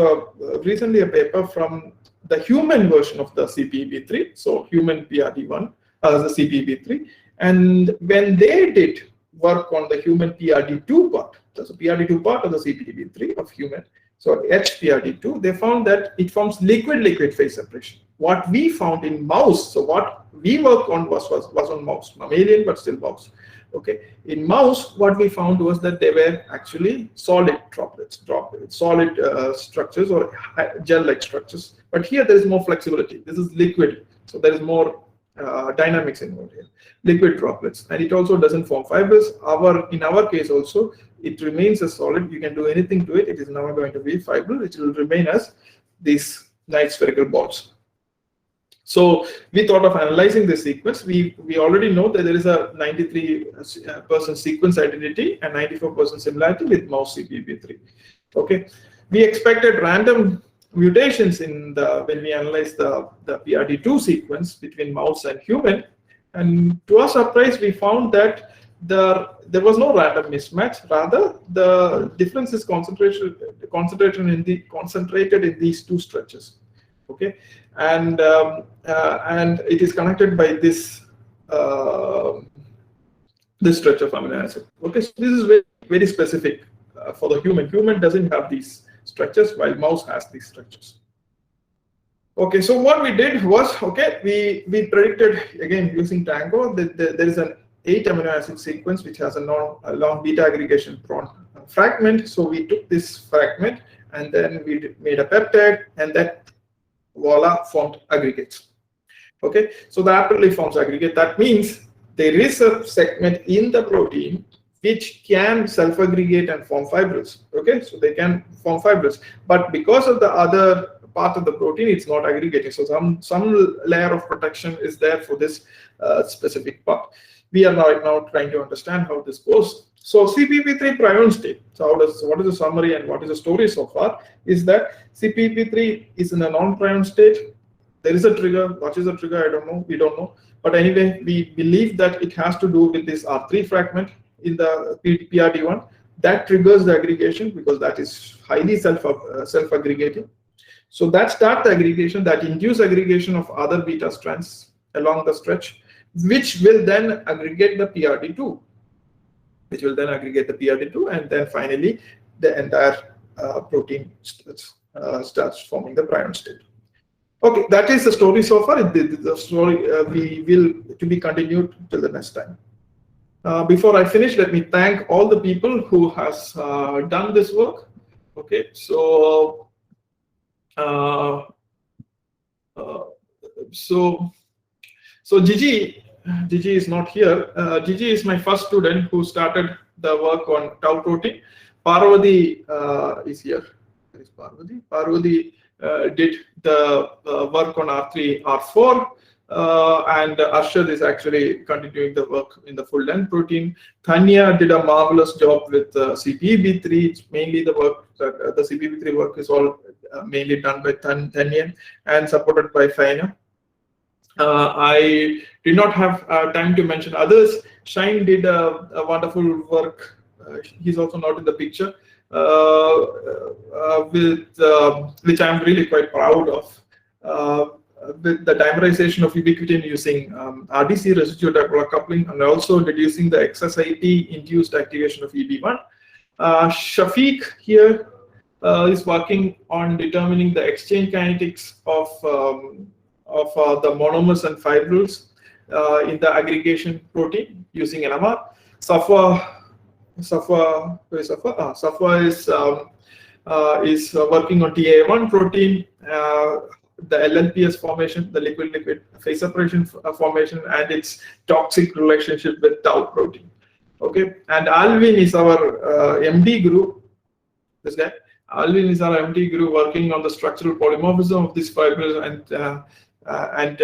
recently a paper from the human version of the CpEB3, so human PRD1, the CpEB3, and when they did work on the human PRD2 part, so PRD2 part of the CpEB3 of human, so HPRD2, they found that it forms liquid-liquid phase separation. What we found in mouse, so what we worked on was on mouse, mammalian but still mouse. Okay, in mouse, what we found was that they were actually solid droplets, solid structures or gel-like structures. But here there is more flexibility. This is liquid, so there is more dynamics involved here. Liquid droplets, and it also doesn't form fibers. In our case also, it remains a solid. You can do anything to it. It is never going to be fibrous. It will remain as these nice spherical balls. So we thought of analyzing this sequence. We already know that there is a 93% sequence identity and 94% similarity with mouse CpEB3. Okay, we expected random mutations in when we analyzed the PRD2 sequence between mouse and human, and to our surprise, we found that there was no random mismatch. Rather, the difference is concentrated in these two stretches. Okay, and it is connected by this this stretch of amino acid. Okay, so this is very, very specific for the human. Human doesn't have these structures, while mouse has these structures. Okay, so what we did was, okay, we predicted again using Tango that there is an 8 amino acid sequence which has a long beta aggregation fragment. So we took this fragment and then we made a peptide, and that voila, formed aggregates. Okay, so the rapidly forms aggregate. That means there is a segment in the protein which can self-aggregate and form fibrils. Okay, so they can form fibrils, but because of the other part of the protein, it's not aggregating. So some layer of protection is there for this specific part. We are now trying to understand how this goes. So CpEB3 prion state. So what is the summary and what is the story so far? Is that CpEB3 is in a non-prion state. There is a trigger. What is the trigger? I don't know. We don't know. But anyway, we believe that it has to do with this R3 fragment in the PRD1 that triggers the aggregation, because that is highly self-aggregating. So that starts the aggregation, that induces aggregation of other beta strands along the stretch, which will then aggregate the PRD2, and then finally the entire protein starts forming the prion state. Okay, that is the story so far. The story we will to be continued till the next time. Before I finish, let me thank all the people who has done this work. Okay, so Gigi is not here. Gigi is my first student who started the work on tau protein. Parvati is here. Where is Parvati? Parvati did the work on R3, R4, and Arshad is actually continuing the work in the full length protein. Tanya did a marvelous job with CpEB3. It's mainly the work that the CpEB3 work is all mainly done by Tanya and supported by Faina. I did not have time to mention others. Shine did a wonderful work. He's also not in the picture, which I'm really quite proud of. With the dimerization of ubiquitin using RDC residue dipole coupling, and also reducing the XSIT induced activation of EB1. Shafiq here is working on determining the exchange kinetics of the monomers and fibrils in the aggregation protein using NMR. Safa is working on TA1 protein the LLPS formation, the liquid-liquid phase separation formation, and its toxic relationship with tau protein. Okay, and Alvin is our MD group. This guy, Alvin is our MD group working on the structural polymorphism of these fibers and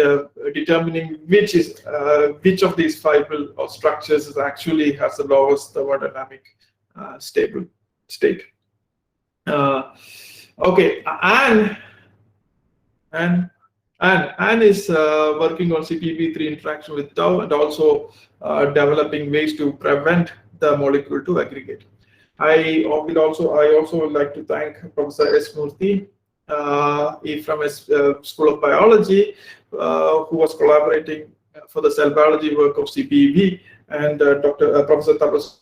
determining which of these fibril or structures is actually has the lowest thermodynamic stable state. Okay, Anne is working on CPB3 interaction with tau and also developing ways to prevent the molecule to aggregate. I also would like to thank Professor S. Murthy from his School of Biology, who was collaborating for the cell biology work of CPEB, and Professor Tabas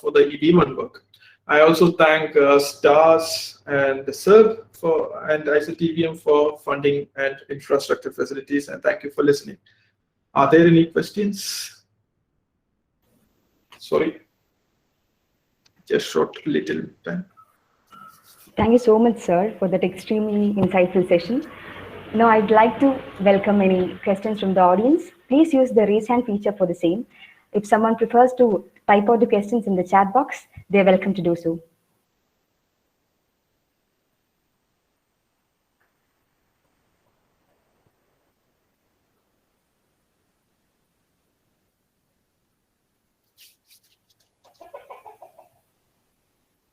for the ED1 work. I also thank STARS and SERB and IISER TVM for funding and infrastructure facilities, and thank you for listening. Are there any questions? Sorry, just short little time. Thank you so much, sir, for that extremely insightful session. Now, I'd like to welcome any questions from the audience. Please use the raise hand feature for the same. If someone prefers to type out the questions in the chat box, they're welcome to do so.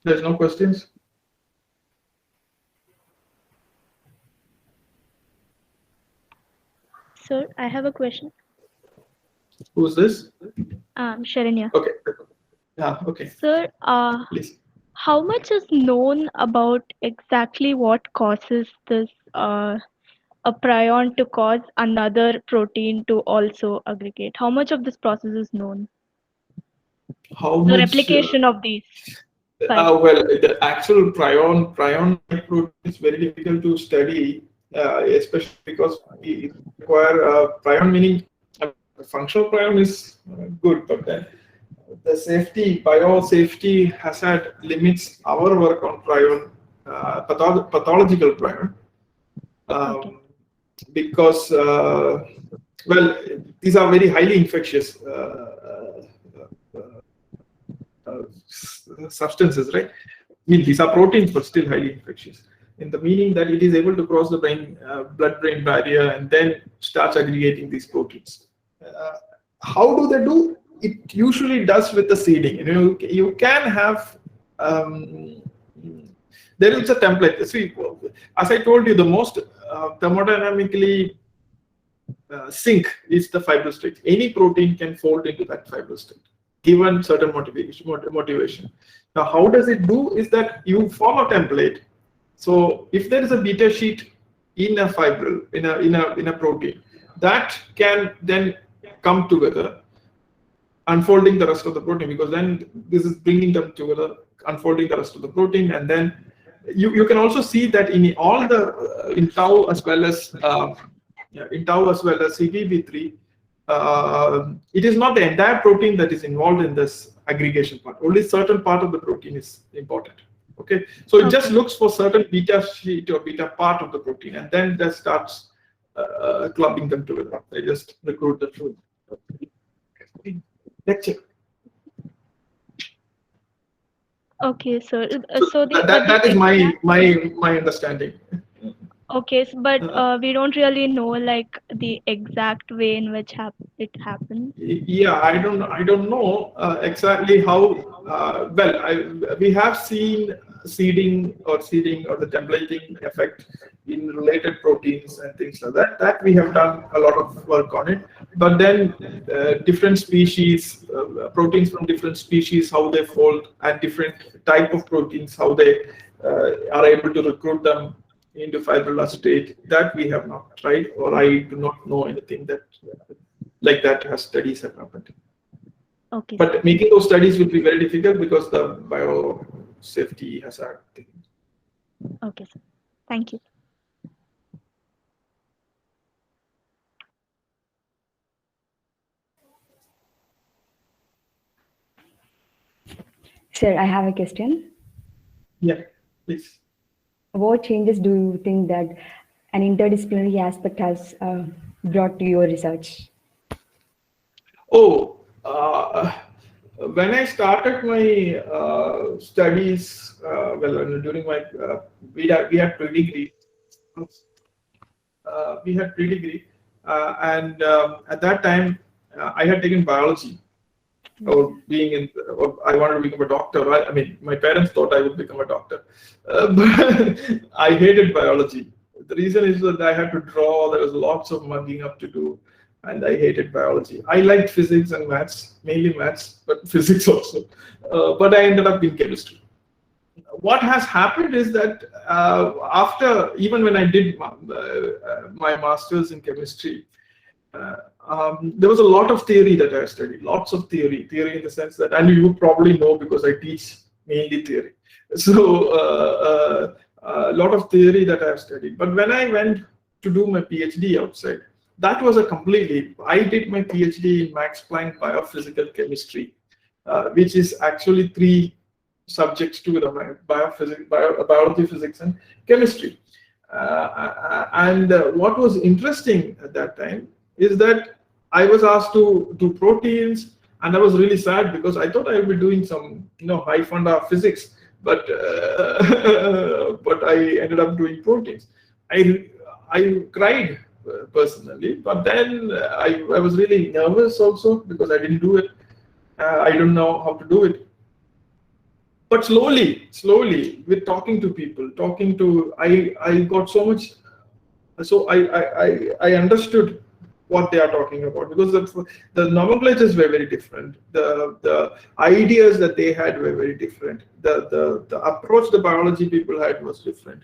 There's no questions? Sir, I have a question. Who's this? Sharanya. Okay. Yeah, okay. Sir, Please. how much is known about exactly what causes this a prion to cause another protein to also aggregate? How much of this process is known? How The much, replication of these. well, the actual prion protein is very difficult to study, especially because we require prion, meaning functional prion is good, but then the safety, biosafety hazard limits our work on prion, pathological prion, Okay. because well, these are very highly infectious substances, right? I mean, these are proteins, but still highly infectious, in the meaning that it is able to cross the blood-brain barrier and then starts aggregating these proteins. How do they do? It usually does with the seeding. You can have there is a template. See, as I told you, the most thermodynamically sink is the fibril state. Any protein can fold into that fibril state, given certain motivation. Now, how does it do? Is that you form a template. So, if there is a beta sheet in a fibril, in a protein, that can then come together, unfolding the rest of the protein, because then this is bringing them together, unfolding the rest of the protein, and then you can also see that in all the in tau as well as CBB3, it is not the entire protein that is involved in this aggregation part. Only certain part of the protein is important. Okay, so it just looks for certain beta sheet or beta part of the protein, and then that starts clubbing them together. They just recruit the food. Lecture. Okay, sir. So that is my understanding. Okay, but we don't really know like the exact way in which it happens. Yeah, I don't know exactly how. Well, we have seen seeding or the templating effect in related proteins and things like that. That we have done a lot of work on it. But then different species, proteins from different species, how they fold, and different type of proteins, how they are able to recruit them into fibrillar state, that we have not tried, or I do not know anything that like that has studies have happened. Okay. But making those studies will be very difficult because the biosafety hazard thing. Okay, sir. Thank you. Sir, I have a question. Yeah, please. What changes do you think that an interdisciplinary aspect has brought to your research? Oh, when I started my studies, during my we had pre-degree. And at that time, I had taken biology, or or I wanted to become a doctor. I mean, my parents thought I would become a doctor, but I hated biology. The reason is that I had to draw. There was lots of mugging up to do, and I hated biology. I liked physics and maths, mainly maths, but physics also. But I ended up in chemistry. What has happened is that even when I did my master's in chemistry, there was a lot of theory that I studied, lots of theory in the sense that, and you probably know because I teach mainly theory. So a lot of theory that I've studied. But when I went to do my PhD outside, that was I did my PhD in Max Planck Biophysical Chemistry, which is actually 3 subjects to the biology, physics, and chemistry. What was interesting at that time is that I was asked to do proteins, and I was really sad because I thought I would be doing some, high funda physics, but I ended up doing proteins. I cried personally, but then I was really nervous also because I didn't do it. I don't know how to do it. But slowly, with talking to people, I got so much. So I understood what they are talking about, because the nomenclatures were very different. The ideas that they had were very different. The approach the biology people had was different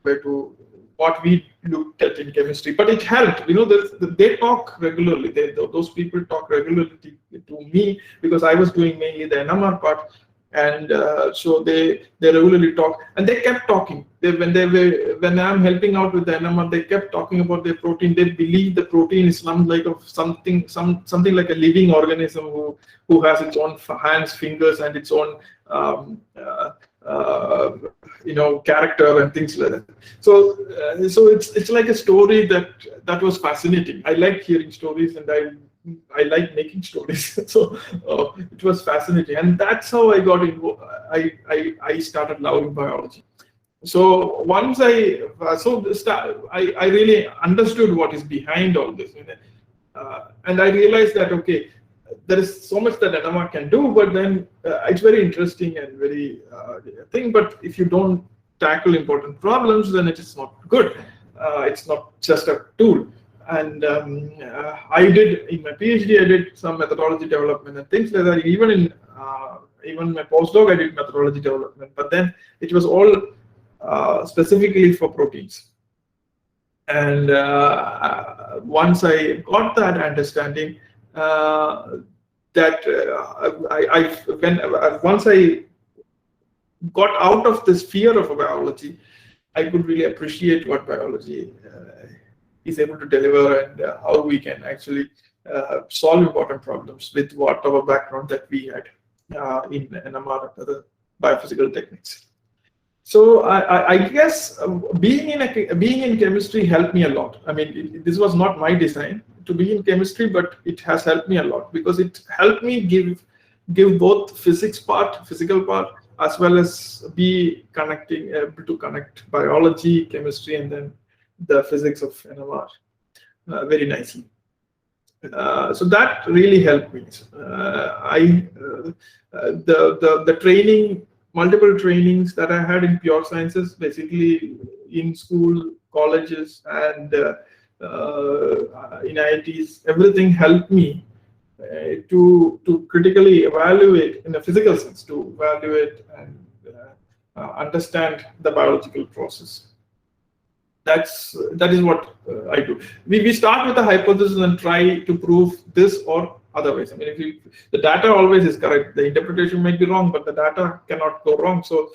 compared to what we looked at in chemistry. But it helped. They talk regularly. Those people talk regularly to me because I was doing mainly the NMR part. And so they regularly talk, and they kept talking. When I'm helping out with the NMR, they kept talking about their protein. They believe the protein is something like a living organism who has its own hands, fingers, and its own character and things like that. So it's like a story that was fascinating. I like hearing stories, and I like making stories. So it was fascinating, and that's how I got involved. I started loving biology. So once I really understood what is behind all this, and I realized that there is so much that NMR can do, but then it's very interesting and very thing. But if you don't tackle important problems, then it is not good. It's not just a tool. And I did in my PhD, I did some methodology development and things like that. Even my postdoc, I did methodology development, but then it was all specifically for proteins. And once I got that understanding, once I got out of this fear of biology, I could really appreciate what biology is able to deliver, and how we can actually solve important problems with whatever background that we had in NMR and other biophysical techniques. So I guess being in chemistry helped me a lot. I mean, this was not my design to be in chemistry, but it has helped me a lot because it helped me give both physical part, as well as be able to connect biology, chemistry, and then the physics of NMR very nicely. So that really helped me. The training, multiple trainings that I had in pure sciences, basically in school, colleges, and in IITs, everything helped me to critically evaluate, in a physical sense, to evaluate and understand the biological process. That is what I do. We start with a hypothesis and try to prove this or otherwise. I mean, the data always is correct. The interpretation might be wrong, but the data cannot go wrong. So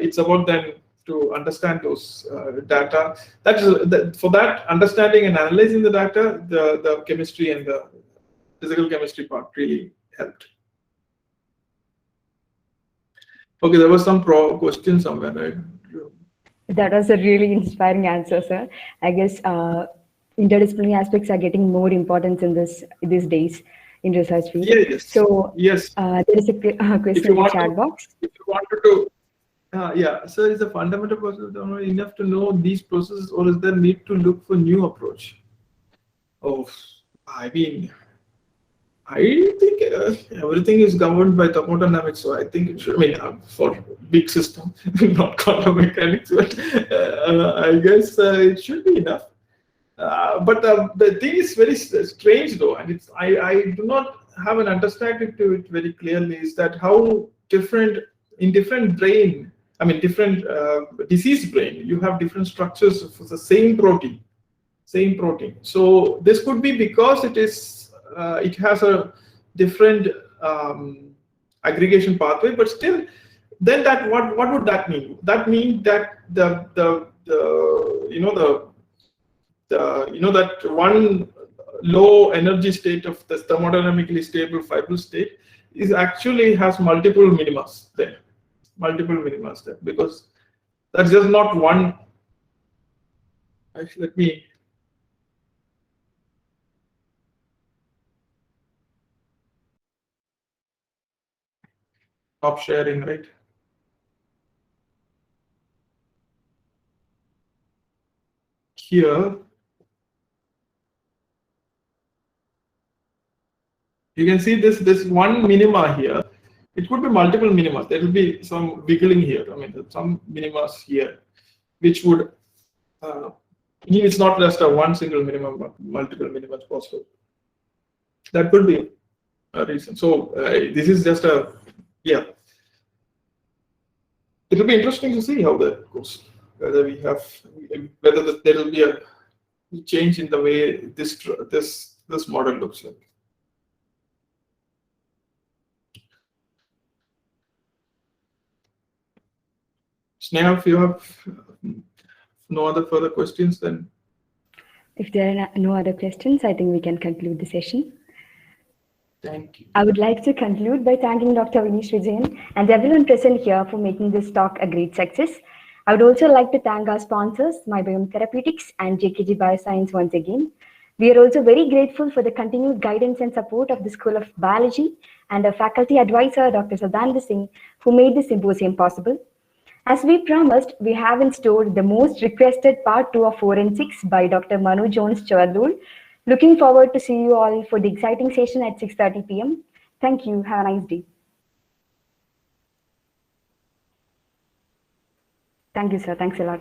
it's about then to understand those data. For that understanding and analyzing the data, the chemistry and the physical chemistry part really helped. Okay, there was some question somewhere, right? That was a really inspiring answer, sir. I guess interdisciplinary aspects are getting more importance in these days in research field. Yes, So yes. there is a If question you in the want chat to, box. if you wanted to, yeah. So is the fundamental process enough to know these processes, or is there need to look for new approach? Oh, I mean, I think everything is governed by thermodynamics, so I think it should. I mean, for big system, not quantum mechanics, but I guess it should be enough. But the thing is very strange, though, and I do not have an understanding to it very clearly. Is that how different in different brain? I mean, different diseased brain, you have different structures for the same protein. So this could be because it has a different aggregation pathway, but still, then that what would that mean? That means that the that one low energy state of the thermodynamically stable fibrous state is actually has multiple minimas there, because that's just not one. Actually, let me. Stop sharing, right? Here, you can see this one minima here. It could be multiple minima. There will be some wiggling here. I mean, some minimas here, which would mean it's not just a one single minimum, but multiple minima possible. That could be a reason. So this is just a It will be interesting to see how that goes. Whether there will be a change in the way this model looks like. Sneha, if you have no other further questions, then. If there are no other questions, I think we can conclude the session. Thank you. I would like to conclude by thanking Dr. Vinesh Vijayan and everyone present here for making this talk a great success. I would also like to thank our sponsors, MyBiome Therapeutics and JKG Bioscience once again. We are also very grateful for the continued guidance and support of the School of Biology and our faculty advisor, Dr. Sadananda Singh, who made this symposium possible. As we promised, we have in store the most requested part 2 of 4 and 6 by Dr. Manu Jones Chavadul. Looking forward to see you all for the exciting session at 6:30 p.m. Thank you. Have a nice day. Thank you, sir. Thanks a lot.